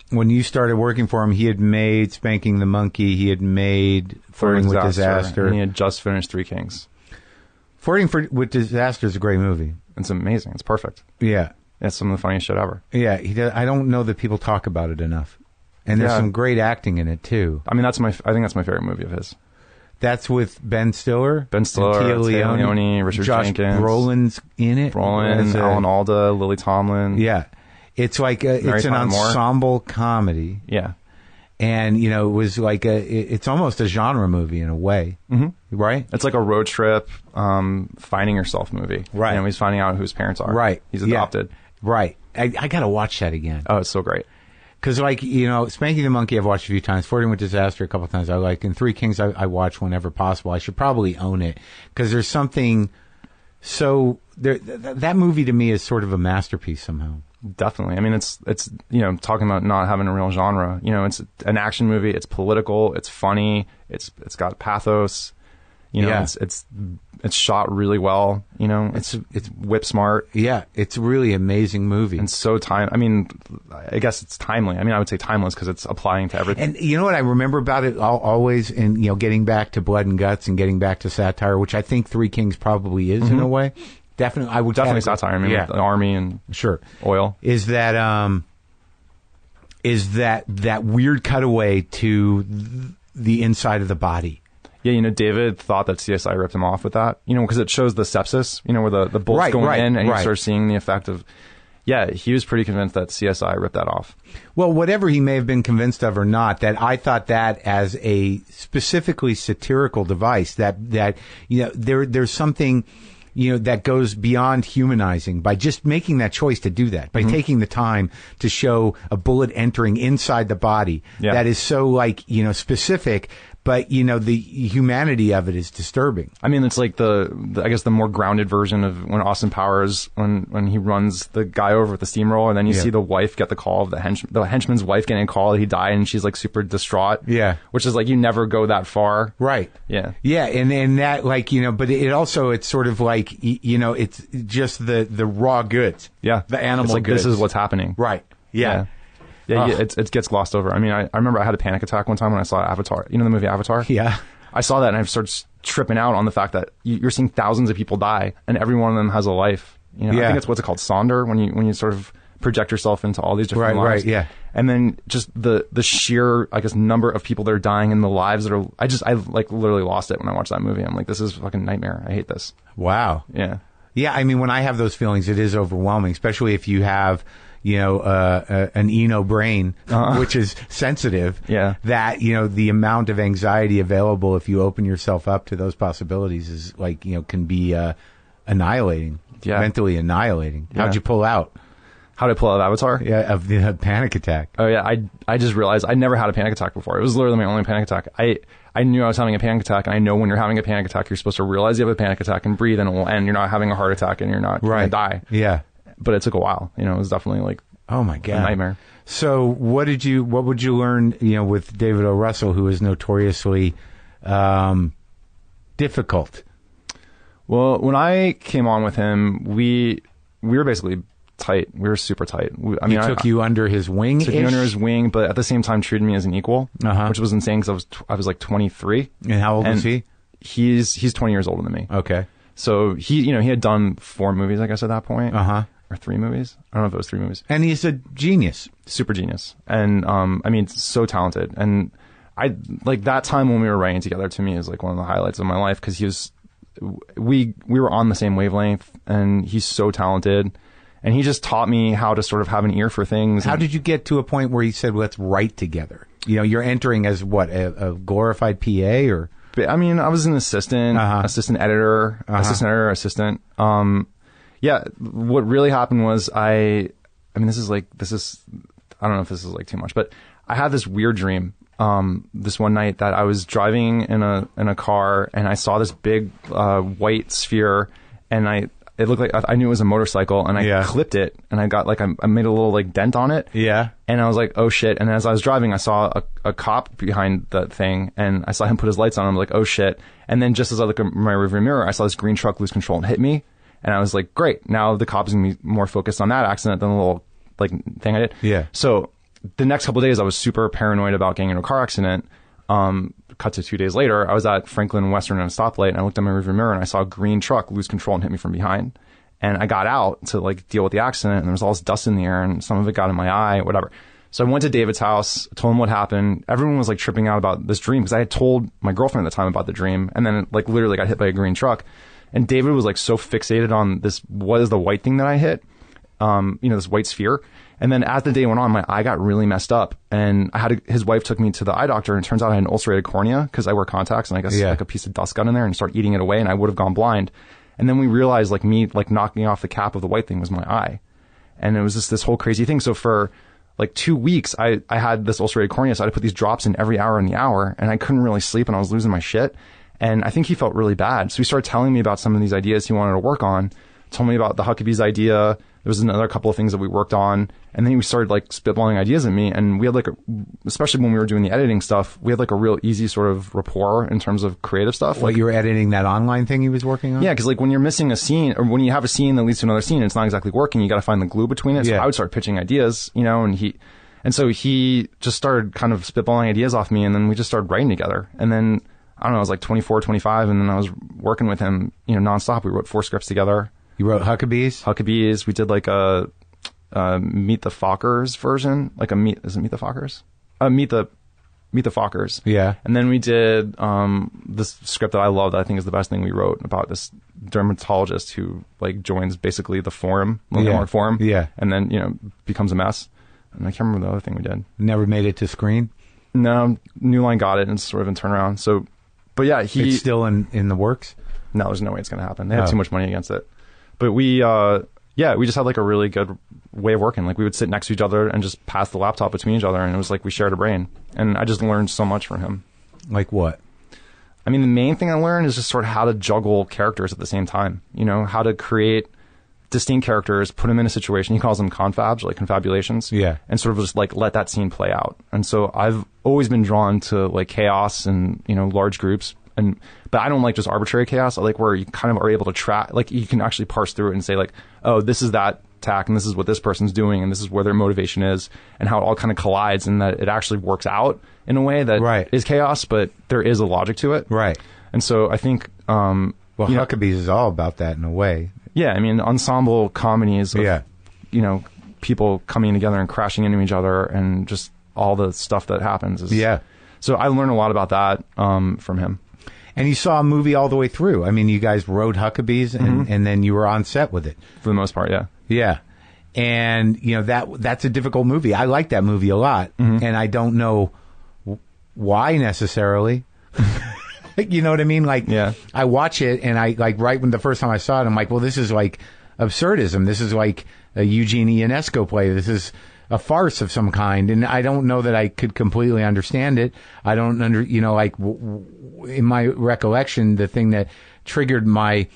when you started working for him, he had made Spanking the Monkey, he had made Flirting with Disaster. And he had just finished Three Kings. Flirting with Disaster is a great movie. It's amazing. It's perfect. Yeah. It's some of the funniest shit ever. Yeah, he does. I don't know that people talk about it enough. And there's some great acting in it, too. I mean, I think that's my favorite movie of his. That's with Ben Stiller? Tia Leone, Richard Josh Jenkins. Brolin's in it. Alan Alda, Lily Tomlin. Yeah. It's like it's an ensemble comedy. Yeah. And, it was like it's almost a genre movie in a way. Mm-hmm. Right? It's like a road trip, finding yourself movie. Right. He's finding out who his parents are. Right. He's adopted. Yeah. Right. I got to watch that again. Oh, it's so great. Because, Spanking the Monkey I've watched a few times. Flirting with Disaster a couple times. I like. And Three Kings I watch whenever possible. I should probably own it. Because there's something so... that movie to me is sort of a masterpiece somehow. Definitely. I mean, it's talking about not having a real genre. It's an action movie. It's political. It's funny. It's got pathos. It's shot really well. It's whip smart. Yeah, it's a really amazing movie. And so I mean, I guess it's timely. I mean, I would say timeless because it's applying to everything. And you know what I remember about it always, and getting back to blood and guts and getting back to satire, which I think Three Kings probably is in a way. Definitely, I would definitely satire. I mean, the army and oil is that that weird cutaway to the inside of the body. Yeah, David thought that CSI ripped him off with that. Because it shows the sepsis. Where the bullets going in, and you start seeing the effect of. Yeah, he was pretty convinced that CSI ripped that off. Well, whatever he may have been convinced of or not, that I thought that as a specifically satirical device, that there's something. That goes beyond humanizing by just making that choice to do that, by taking the time to show a bullet entering inside the body. Yeah. That is so specific, but the humanity of it is disturbing. I mean, it's like I guess the more grounded version of when Austin Powers, when he runs the guy over with the steamroller, and then you see the wife get the call of the henchman's wife getting a call that he died, and she's like super distraught. Yeah. Which is like, you never go that far. Right. Yeah. Yeah. And that, like, but it's sort of like, it's just the raw goods. Yeah. The animal it's like, goods. This is what's happening. Right. Yeah. Yeah, it gets glossed over. I mean, I remember I had a panic attack one time when I saw Avatar. You know the movie Avatar? Yeah. I saw that and I started tripping out on the fact that you're seeing thousands of people die and every one of them has a life. I think it's what's it called, Sonder, when you sort of project yourself into all these different lives. Right, yeah. And then just the sheer, I guess, number of people that are dying and the lives that are... I like literally lost it when I watched that movie. I'm like, this is a fucking nightmare. I hate this. Wow. Yeah. Yeah, I mean, when I have those feelings, it is overwhelming, especially if you have... an Eno brain, which is sensitive, that, the amount of anxiety available if you open yourself up to those possibilities is like, can be annihilating, mentally annihilating. Yeah. How'd you pull out? How did I pull out of Avatar? Yeah, of the panic attack. Oh, yeah. I just realized I never had a panic attack before. It was literally my only panic attack. I knew I was having a panic attack, and I know when you're having a panic attack, you're supposed to realize you have a panic attack and breathe, and it will end. You're not having a heart attack, and you're not going to die. Yeah. But it took a while. It was definitely like, oh my God, a nightmare. So what would you learn, with David O. Russell, who is notoriously difficult? Well, when I came on with him, we were basically tight. We were super tight. He took you under his wing? Took me under his wing, but at the same time treated me as an equal, which was insane because I was like 23. And how old was he? He's 20 years older than me. Okay. So he had done 4 movies, I guess, at that point. Or 3 movies. I don't know if it was 3 movies. And he's a genius. Super genius. And, I mean, so talented. And I, like, that time when we were writing together, to me, is like one of the highlights of my life, because we were on the same wavelength, and he's so talented. And he just taught me how to sort of have an ear for things. How did you get to a point where you said, let's write together? You're entering as what, a glorified PA, or? I mean, I was an assistant editor. Yeah, what really happened was I don't know if this is like too much, but I had this weird dream this one night that I was driving in a car, and I saw this big white sphere, and it looked like I knew it was a motorcycle, and I clipped it, and I got I made a little like dent on it. Yeah. And I was like, oh shit. And as I was driving, I saw a cop behind that thing, and I saw him put his lights on. I'm like, oh shit. And then just as I look in my rearview mirror, I saw this green truck lose control and hit me. And I was like, great. Now the cop's going to be more focused on that accident than the little like thing I did. Yeah. So the next couple of days, I was super paranoid about getting in a car accident. Cut to 2 days later, I was at Franklin Western at a stoplight, and I looked at my rearview mirror, and I saw a green truck lose control and hit me from behind. And I got out to like deal with the accident, and there was all this dust in the air, and some of it got in my eye, whatever. So I went to David's house, told him what happened. Everyone was like tripping out about this dream, because I had told my girlfriend at the time about the dream, and then like literally got hit by a green truck. And David was like so fixated on this, what is the white thing that I hit? This white sphere. And then as the day went on, my eye got really messed up, and his wife took me to the eye doctor, and it turns out I had an ulcerated cornea because I wear contacts, and I guess like a piece of dust got in there and started eating it away, and I would have gone blind. And then we realized like me like knocking off the cap of the white thing was my eye. And it was just this whole crazy thing. So for like 2 weeks, I had this ulcerated cornea, so I had to put these drops in every hour in the hour, and I couldn't really sleep, and I was losing my shit. And I think he felt really bad. So he started telling me about some of these ideas he wanted to work on, told me about the Huckabee's idea. There was another couple of things that we worked on. And then we started like spitballing ideas at me. And we had especially when we were doing the editing stuff, we had like a real easy sort of rapport in terms of creative stuff. Like you were editing that online thing he was working on? Yeah, because like when you're missing a scene, or when you have a scene that leads to another scene, it's not exactly working. You got to find the glue between it. So I would start pitching ideas, and so he just started kind of spitballing ideas off me, and then we just started writing together. And then I don't know, I was like 24, 25, and then I was working with him, nonstop. We wrote 4 scripts together. You wrote Huckabee's? Huckabee's. We did like a Meet the Fockers version. Is it Meet the Fockers? Meet the Fockers. Yeah. And then we did this script that I love, that I think is the best thing we wrote, about this dermatologist who like joins basically the forum, forum. Yeah. And then, becomes a mess. And I can't remember the other thing we did. Never made it to screen? No. New Line got it, and it's sort of in turnaround. So, but yeah, it's still in the works? No, there's no way it's going to happen. They have too much money against it. But we just had like a really good way of working. Like we would sit next to each other and just pass the laptop between each other, and it was like we shared a brain. And I just learned so much from him. Like what? I mean, the main thing I learned is just sort of how to juggle characters at the same time. You know, how to create distinct characters, put them in a situation. He calls them confabs, like confabulations. Yeah. And sort of just like let that scene play out. And so I've always been drawn to like chaos and, you know, large groups. But I don't like just arbitrary chaos. I like where you kind of are able to track, like you can actually parse through it and say like, oh, this is that tack and this is what this person's doing and this is where their motivation is and how it all kind of collides and that it actually works out in a way that is chaos, but there is a logic to it. Right. And so I think, well, Huckabees is all about that in a way. Yeah. I mean, ensemble comedies of, you know, people coming together and crashing into each other and just all the stuff that happens. So I learned a lot about that from him. And you saw a movie all the way through. I mean, you guys wrote Huckabees and then you were on set with it. For the most part, yeah. Yeah. And, you know, that's a difficult movie. I like that movie a lot. And I don't know why necessarily. You know what I mean? Like, I watch it and I, like, right when the first time I saw it, I'm like, well, this is like absurdism. This is like a Eugene Ionesco play. This is a farce of some kind. And I don't know that I could completely understand it. I don't you know, like, in my recollection, the thing that triggered my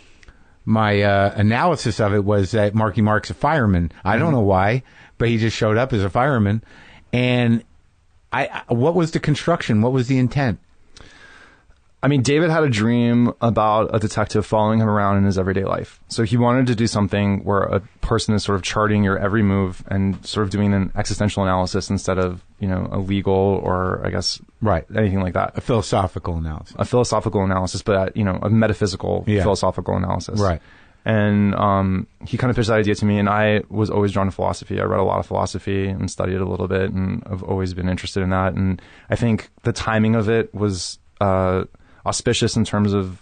analysis of it was that Marky Mark's a fireman. I don't know why, but he just showed up as a fireman. And what was the construction? What was the intent? I mean, David had a dream about a detective following him around in his everyday life. So he wanted to do something where a person is sort of charting your every move and sort of doing an existential analysis instead of, you know, a legal or, I guess, anything like that. A philosophical analysis. A philosophical analysis, but, you know, a metaphysical philosophical analysis. Right. And he kind of pitched that idea to me, and I was always drawn to philosophy. I read a lot of philosophy and studied it a little bit, and I've always been interested in that. And I think the timing of it was auspicious in terms of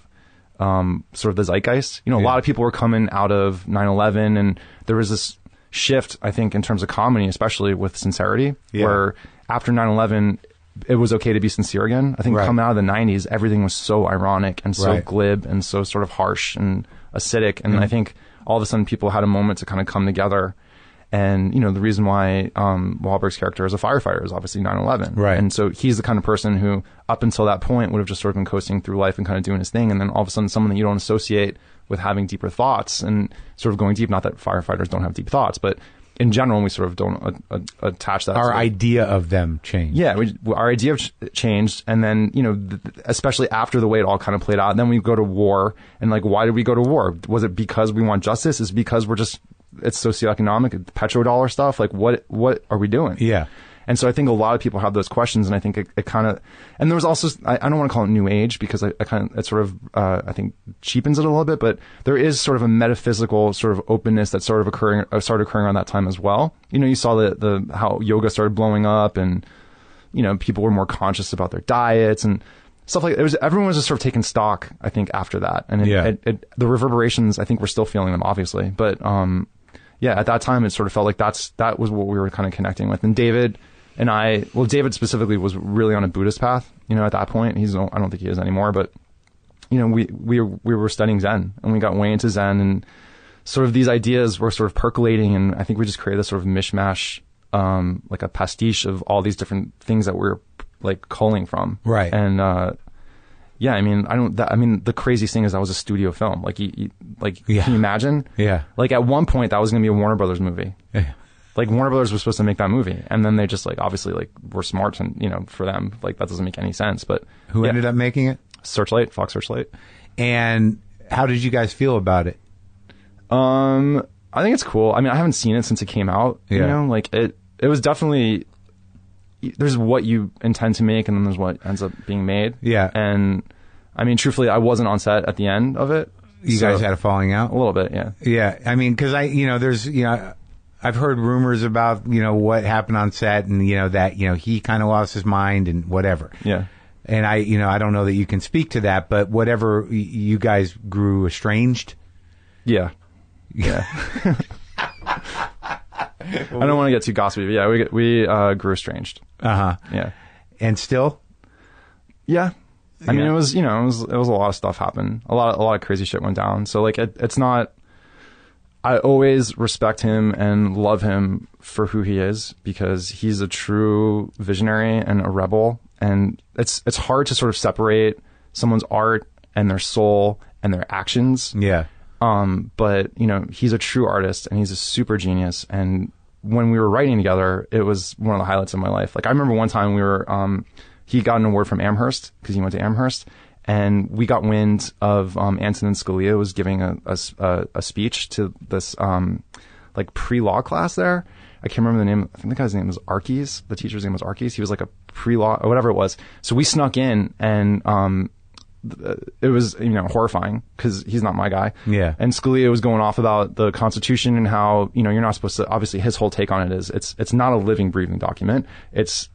sort of the zeitgeist. You know, a lot of people were coming out of 9/11, and there was this shift, I think, in terms of comedy, especially with sincerity, where after 9/11, it was okay to be sincere again. I think coming out of the 90s, everything was so ironic and so glib and so sort of harsh and acidic. And I think all of a sudden people had a moment to kind of come together. And, you know, the reason why Wahlberg's character is a firefighter is obviously 9/11. Right. And so he's the kind of person who, up until that point, would have just sort of been coasting through life and kind of doing his thing. And then all of a sudden, someone that you don't associate with having deeper thoughts and sort of going deep, not that firefighters don't have deep thoughts, but in general, we sort of don't attach that. Our idea of them changed. Yeah, our idea changed. And then, you know, especially after the way it all kind of played out, then we go to war. And like, why did we go to war? Was it because we want justice? Is it because we're just... it's socioeconomic, petrodollar stuff. Like, what are we doing? Yeah. And so I think a lot of people have those questions, and I think it kind of, and there was also, I don't want to call it new age because I kind of, it sort of, I think cheapens it a little bit, but there is sort of a metaphysical sort of openness that started occurring around that time as well. You know, you saw the how yoga started blowing up, and, you know, people were more conscious about their diets and stuff like it. Everyone was just sort of taking stock, I think, after that. And the reverberations, I think we're still feeling them, obviously, but, yeah, at that time, it sort of felt like that was what we were kind of connecting with. And David and David specifically was really on a Buddhist path, you know, at that point. I don't think he is anymore, but, you know, we were studying Zen, and we got way into Zen, and sort of these ideas were sort of percolating, and I think we just created this sort of mishmash, like a pastiche of all these different things that we're like culling from. Right. And, yeah, I mean, the craziest thing is that was a studio film. Like, can you imagine? Yeah. Like, at one point, that was going to be a Warner Brothers movie. Yeah. Like, Warner Brothers was supposed to make that movie, and then they just, like, obviously, like, were smart, and, you know, for them, like, that doesn't make any sense, but... Who ended up making it? Fox Searchlight. And how did you guys feel about it? I think it's cool. I mean, I haven't seen it since it came out, you know? Like, it was definitely... There's what you intend to make, and then there's what ends up being made. Yeah. And, I mean, truthfully, I wasn't on set at the end of it. You guys had a falling out? A little bit, yeah. Yeah. I mean, because there's, you know, I've heard rumors about, you know, what happened on set, and, you know, that, you know, he kind of lost his mind and whatever. Yeah. And I don't know that you can speak to that, but whatever, you guys grew estranged? Yeah. Yeah. I don't want to get too gossipy, but yeah, we grew estranged. Uh-huh. Yeah. And still? Yeah. I mean, it was, you know, it was a lot of stuff happened. A lot of crazy shit went down. So, like, it's not... I always respect him and love him for who he is, because he's a true visionary and a rebel, and it's hard to sort of separate someone's art and their soul and their actions. Yeah. But you know, he's a true artist and he's a super genius. And when we were writing together, it was one of the highlights of my life. Like I remember one time we were, he got an award from Amherst because he went to Amherst, and we got wind of Antonin Scalia was giving a speech to this like pre-law class there. I can't remember the name. I think the guy's name was Arkees. The teacher's name was Arkees. He was like a pre-law or whatever it was. So we snuck in, and it was, you know, horrifying because he's not my guy. Yeah. And Scalia was going off about the Constitution and how, you know, you're not supposed to, obviously his whole take on it is it's not a living, breathing document. It's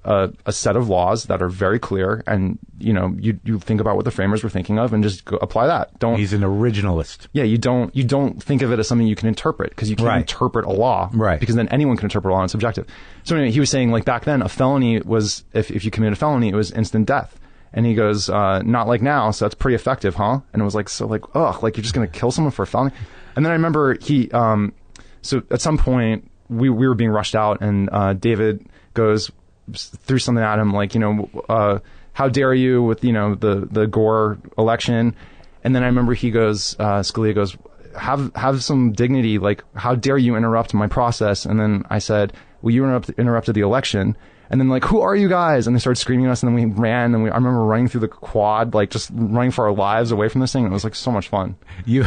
a set of laws that are very clear, and, you know, you think about what the framers were thinking of and just apply that. He's an originalist. Yeah, you don't think of it as something you can interpret, because you can't interpret a law. Right. Because then anyone can interpret a law and it's subjective. So anyway, he was saying, like, back then a felony was, if you committed a felony, it was instant death. And he goes, not like now, so that's pretty effective, huh? And it was like, so like, ugh, like you're just going to kill someone for a felony? And then I remember so at some point we were being rushed out, and David goes, threw something at him like, you know, how dare you with, you know, the Gore election. And then I remember he goes, Scalia goes, have some dignity, like, how dare you interrupt my process? And then I said, well, you interrupted the election. And then, like, who are you guys? And they started screaming at us, and then we ran, and I remember running through the quad, like, just running for our lives away from this thing. And it was, like, so much fun. You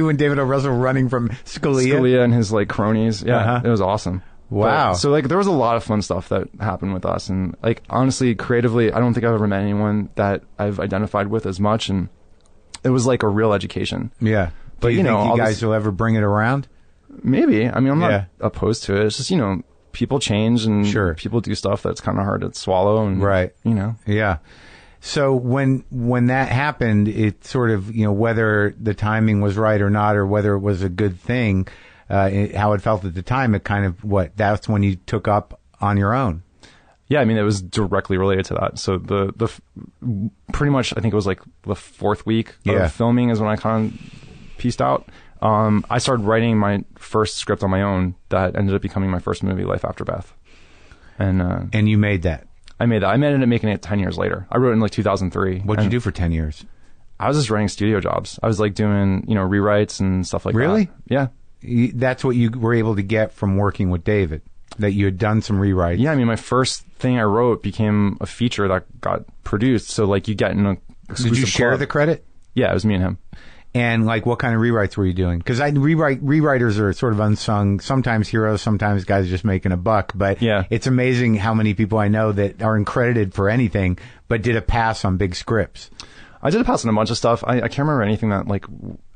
and David O. Russell running from Scalia? Scalia and his, like, cronies. Yeah, It was awesome. Wow. But, so, like, there was a lot of fun stuff that happened with us. And, like, honestly, creatively, I don't think I've ever met anyone that I've identified with as much. And it was, like, a real education. Yeah. But, Do you think you guys will ever bring it around? Maybe. I mean, I'm not opposed to it. It's just, you know, people change, and people do stuff that's kind of hard to swallow, and you know. Yeah. So when that happened, it sort of, you know, whether the timing was right or not, or whether it was a good thing, how it felt at the time, it kind of that's when you took up on your own. Yeah, I mean, it was directly related to that. So the pretty much, I think it was like the fourth week of filming is when I kind of pieced out. I started writing my first script on my own that ended up becoming my first movie, Life After Beth. And you made that? I made that. I ended up making it 10 years later. I wrote it in like 2003. What'd you do for 10 years? I was just writing studio jobs. I was like doing, you know, rewrites and stuff like that. Really? Yeah. That's what you were able to get from working with David, that you had done some rewrites? Yeah, I mean, my first thing I wrote became a feature that got produced. So like you get in a exclusive Did you share club. the credit? Yeah, it was me and him. And like, what kind of rewrites were you doing? Because rewriters are sort of unsung, sometimes heroes, sometimes guys just making a buck. But it's amazing how many people I know that aren't credited for anything, but did a pass on big scripts. I did a pass on a bunch of stuff. I can't remember anything that like.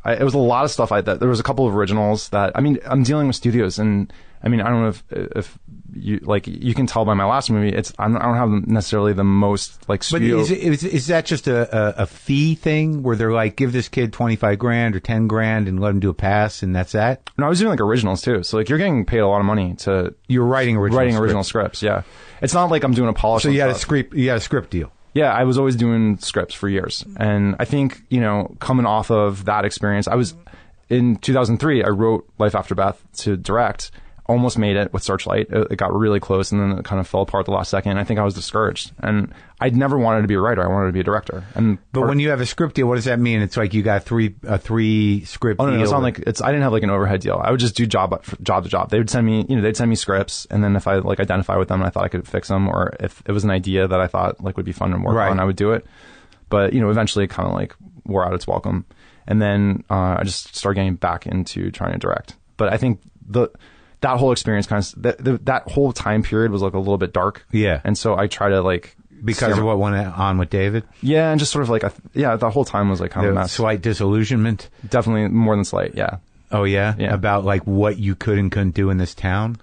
It was a lot of stuff. There was a couple of originals that, I mean, I'm dealing with studios, and I mean, I don't know if you like, you can tell by my last movie, I don't have necessarily the most like studio. But is that just a fee thing where they're like, give this kid $25,000 or $10,000 and let him do a pass, and that's that? No, I was doing like originals too. So like, you're getting paid a lot of money to. You're writing original scripts. Yeah, it's not like I'm doing a polish. So you had a script deal. Yeah, I was always doing scripts for years. And I think, you know, coming off of that experience, in 2003, I wrote Life After Beth to direct, almost made it with Searchlight. It got really close, and then it kind of fell apart the last second. I think I was discouraged. And I'd never wanted to be a writer. I wanted to be a director. But when you have a script deal, what does that mean? It's like you got a three script deal? No, it's not like, I didn't have like an overhead deal. I would just do job to job. They would send me, they'd send me scripts, and then if I like identify with them and I thought I could fix them, or if it was an idea that I thought like would be fun and work on, I would do it. But, eventually it kind of like wore out its welcome. And then I just started getting back into trying to direct. But I think that whole experience that whole time period was like a little bit dark. Yeah. And so I try to like. Because of what went on with David? Yeah, and just sort of like, the whole time was like kind of a mess. Slight disillusionment? Definitely more than slight, yeah. Oh, yeah? About like what you could and couldn't do in this town?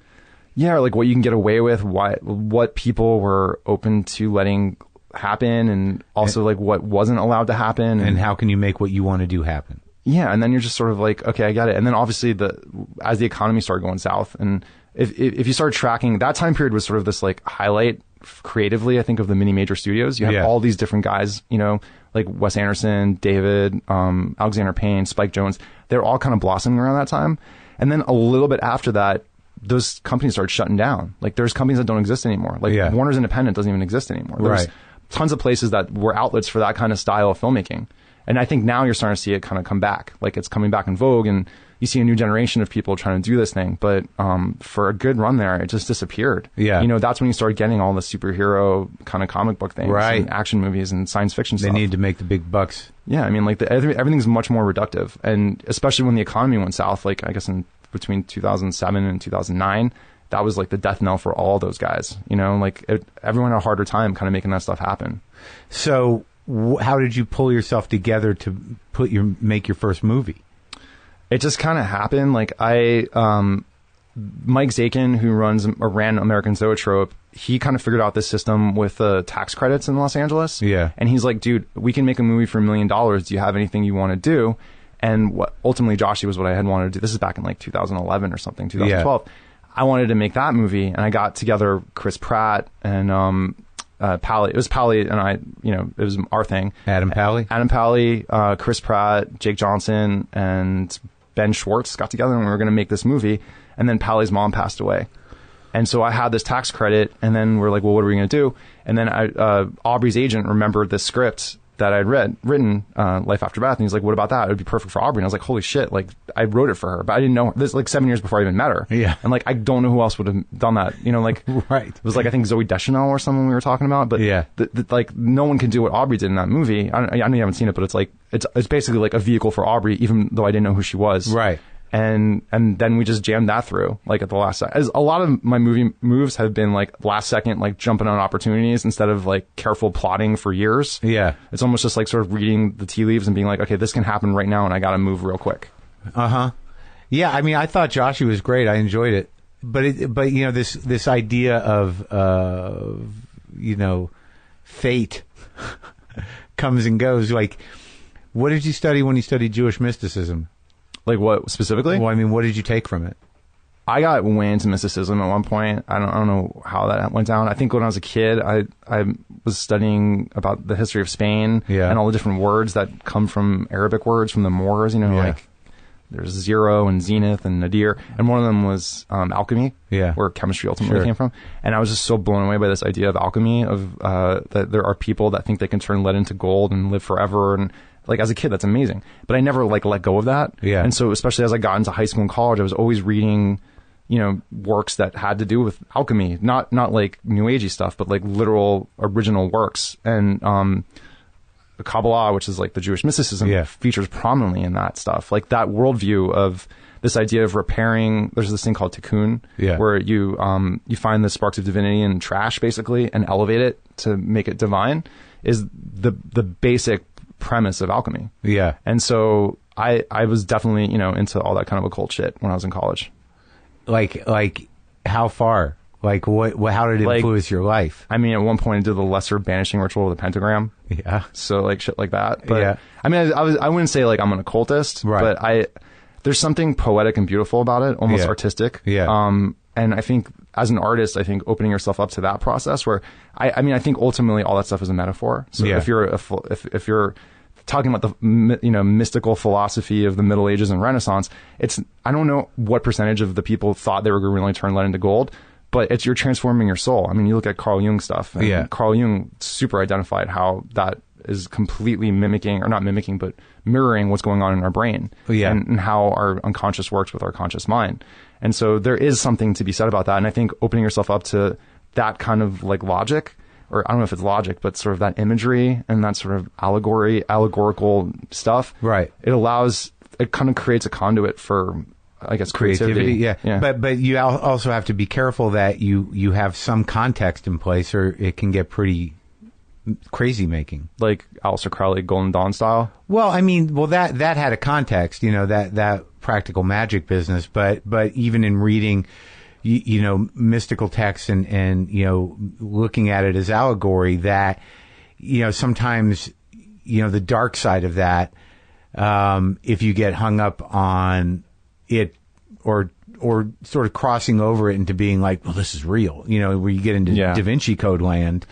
Yeah, or like what you can get away with, what people were open to letting happen, and also like what wasn't allowed to happen. And how can you make what you want to do happen? Yeah, and then you're just sort of like, okay, I got it. And then obviously as the economy started going south, and if you start tracking, that time period was sort of this like highlight creatively, I think, of the mini major studios. You have all these different guys, like Wes Anderson, David, Alexander Payne, Spike Jonze. They're all kind of blossoming around that time. And then a little bit after that, those companies started shutting down. Like there's companies that don't exist anymore. Like Warner's Independent doesn't even exist anymore. There's tons of places that were outlets for that kind of style of filmmaking. And I think now you're starting to see it kind of come back. Like it's coming back in vogue, and you see a new generation of people trying to do this thing. But for a good run there, it just disappeared. Yeah. You know, that's when you start getting all the superhero kind of comic book things, and action movies and science fiction stuff. They need to make the big bucks. Yeah, I mean, like everything's much more reductive. And especially when the economy went south, like I guess in between 2007 and 2009, that was like the death knell for all those guys. You know, like everyone had a harder time kind of making that stuff happen. So how did you pull yourself together to make your first movie? It just kind of happened. Like Mike Zakin, who ran American Zoetrope, he kind of figured out this system with tax credits in Los Angeles. Yeah. And he's like, dude, we can make a movie for $1 million. Do you have anything you want to do? And ultimatally, Joshy was what I had wanted to do. This is back in like 2011 or something, 2012. Yeah. I wanted to make that movie, and I got together Chris Pratt and Pally. It was Pally and I, you know, it was our thing. Adam Pally, Chris Pratt, Jake Johnson, and Ben Schwartz got together, and we were going to make this movie. And then Pally's mom passed away. And so I had this tax credit, and then we're like, well, what are we going to do? And then Aubrey's agent remembered this script that I'd written, Life After Beth, and he's like, what about that? It would be perfect for Aubrey. And I was like, holy shit, like, I wrote it for her, but I didn't know her. This is like 7 years before I even met her. Yeah. And like, I don't know who else would have done that, you know, like, right. It was like, I think Zooey Deschanel or someone we were talking about, but yeah, like, no one can do what Aubrey did in that movie. I know you haven't seen it, but it's like, it's basically like a vehicle for Aubrey, even though I didn't know who she was. Right. And then we just jammed that through, like, at the last second. A lot of my movie moves have been, like, last second, like, jumping on opportunities instead of, like, careful plotting for years. Yeah. It's almost just, like, sort of reading the tea leaves and being like, okay, this can happen right now, and I got to move real quick. Uh-huh. Yeah, I mean, I thought Joshy was great. I enjoyed it. But you know, this idea of, you know, fate comes and goes. Like, what did you study when you studied Jewish mysticism? Like what specifically? Well, I mean, what did you take from it? I got way into mysticism at one point. I don't know how that went down. I think when I was a kid, I was studying about the history of Spain and all the different words that come from Arabic words from the Moors. You know, like there's zero and zenith and nadir, and one of them was alchemy, where chemistry ultimately came from. And I was just so blown away by this idea of alchemy, of that there are people that think they can turn lead into gold and live forever. And like, as a kid, that's amazing. But I never, like, let go of that. Yeah. And so, especially as I got into high school and college, I was always reading, you know, works that had to do with alchemy. Not like New Agey stuff, but, like, literal original works. And the Kabbalah, which is, like, the Jewish mysticism, features prominently in that stuff. Like, that worldview of this idea of repairing. There's this thing called tikkun, where you find the sparks of divinity in trash, basically, and elevate it to make it divine, is the basic premise of alchemy. Yeah. And so I was definitely, you know, into all that kind of occult shit when I was in college. Like how far? Like what how did it influence your life? I mean, at one point I did the lesser banishing ritual of the pentagram. Yeah. So like shit like that. But I mean, I wouldn't say like I'm an occultist, but there's something poetic and beautiful about it, almost artistic. Yeah. And I think as an artist, I think opening yourself up to that process where I mean, I think ultimately all that stuff is a metaphor. So if you're talking about the, you know, mystical philosophy of the Middle Ages and Renaissance, I don't know what percentage of the people thought they were going to really turn lead into gold, but you're transforming your soul. I mean, you look at Carl Jung stuff, and Carl Jung super identified how that is completely but mirroring what's going on in our brain and how our unconscious works with our conscious mind. And so there is something to be said about that. And I think opening yourself up to that kind of like logic, or I don't know if it's logic, but sort of that imagery and that sort of allegorical stuff. Right. It kind of creates a conduit for, I guess, creativity. Yeah. But you also have to be careful that you have some context in place, or it can get pretty crazy making. Like Aleister Crowley, Golden Dawn style? Well, I mean, that had a context, you know, that practical magic business, but even in reading, you know, mystical texts and, you know, looking at it as allegory, that, you know, sometimes, you know, the dark side of that, if you get hung up on it or sort of crossing over it into being like, well, this is real, you know, where you get into Da Vinci Code land,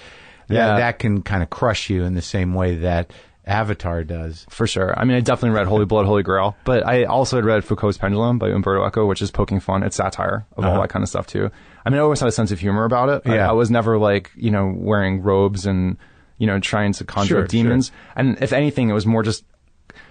that can kind of crush you in the same way that Avatar does. For sure. I mean, I definitely read Holy Blood, Holy Grail, but I also had read Foucault's Pendulum by Umberto Eco, which is poking fun. It's satire of all that kind of stuff too. I mean, I always had a sense of humor about it. Yeah. I was never like, wearing robes and, trying to conjure up demons. Sure. And if anything, it was more just,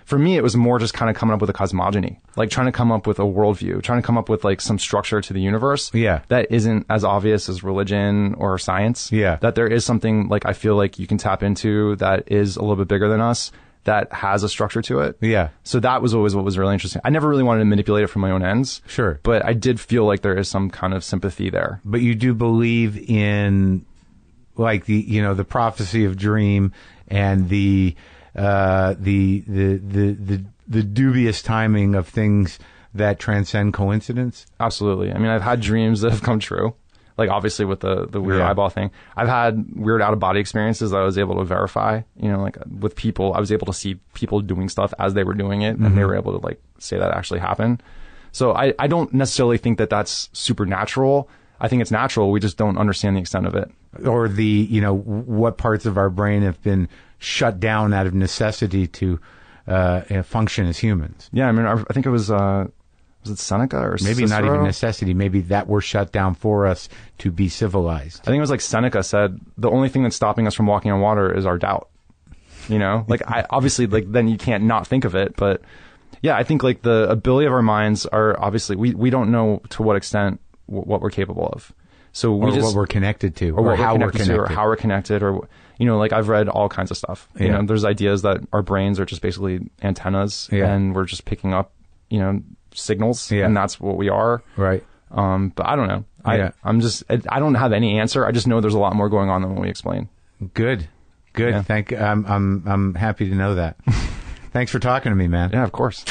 for me, it was more just kind of coming up with a cosmogony, like trying to come up with a worldview, trying to come up with like some structure to the universe that isn't as obvious as religion or science. Yeah. That there is something like I feel like you can tap into that is a little bit bigger than us, that has a structure to it. Yeah. So that was always what was really interesting. I never really wanted to manipulate it for my own ends. Sure. But I did feel like there is some kind of sympathy there. But you do believe in like the prophecy of dream and the dubious timing of things that transcend coincidence? Absolutely. I mean, I've had dreams that have come true. Like obviously with the weird eyeball thing. I've had weird out of body experiences that I was able to verify, like with people, I was able to see people doing stuff as they were doing it and they were able to like say that actually happened. So I don't necessarily think that that's supernatural. I think it's natural. We just don't understand the extent of it. Or what parts of our brain have been shut down out of necessity to function as humans. Yeah, I mean, I think it was it Seneca or maybe Cicero? Not even necessity. Maybe that were shut down for us to be civilized. I think it was like Seneca said, the only thing that's stopping us from walking on water is our doubt. Like obviously, like then you can't not think of it. But yeah, I think like the ability of our minds are obviously, we don't know to what extent what we're capable of. So we what we're connected to, or how we're connected, or how we're connected, or like I've read all kinds of stuff. There's ideas that our brains are just basically antennas, and we're just picking up, signals, and that's what we are. Right. But I don't know. I don't have any answer. I just know there's a lot more going on than what we explain. Good. Yeah. I'm happy to know that. Thanks for talking to me, man. Yeah, of course.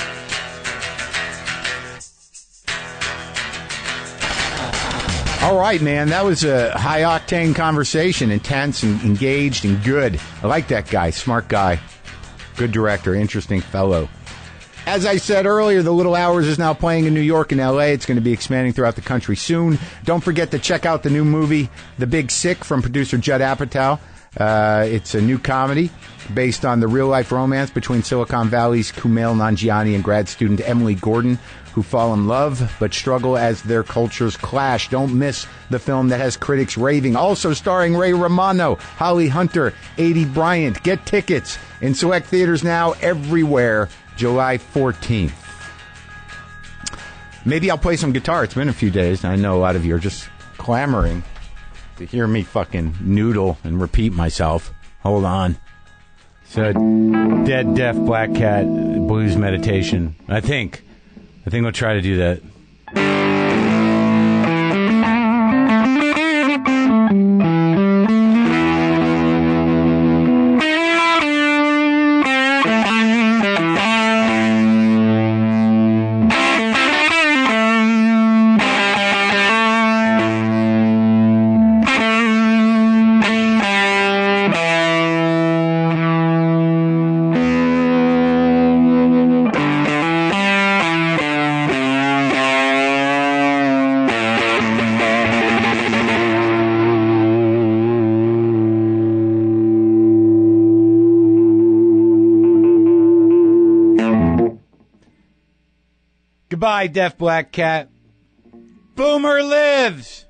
All right, man. That was a high-octane conversation, intense and engaged and good. I like that guy. Smart guy. Good director. Interesting fellow. As I said earlier, The Little Hours is now playing in New York and L.A. It's going to be expanding throughout the country soon. Don't forget to check out the new movie, The Big Sick, from producer Judd Apatow. It's a new comedy based on the real-life romance between Silicon Valley's Kumail Nanjiani and grad student Emily Gordon, who fall in love but struggle as their cultures clash. Don't miss the film that has critics raving. Also starring Ray Romano, Holly Hunter, Adie Bryant. Get tickets in select theaters now everywhere, July 14th. Maybe I'll play some guitar. It's been a few days, and I know a lot of you are just clamoring to hear me fucking noodle and repeat myself. Hold on. So, Dead, Deaf, Black Cat, Blues Meditation. I think we'll try to do that. Goodbye, Deaf Black Cat. Boomer lives!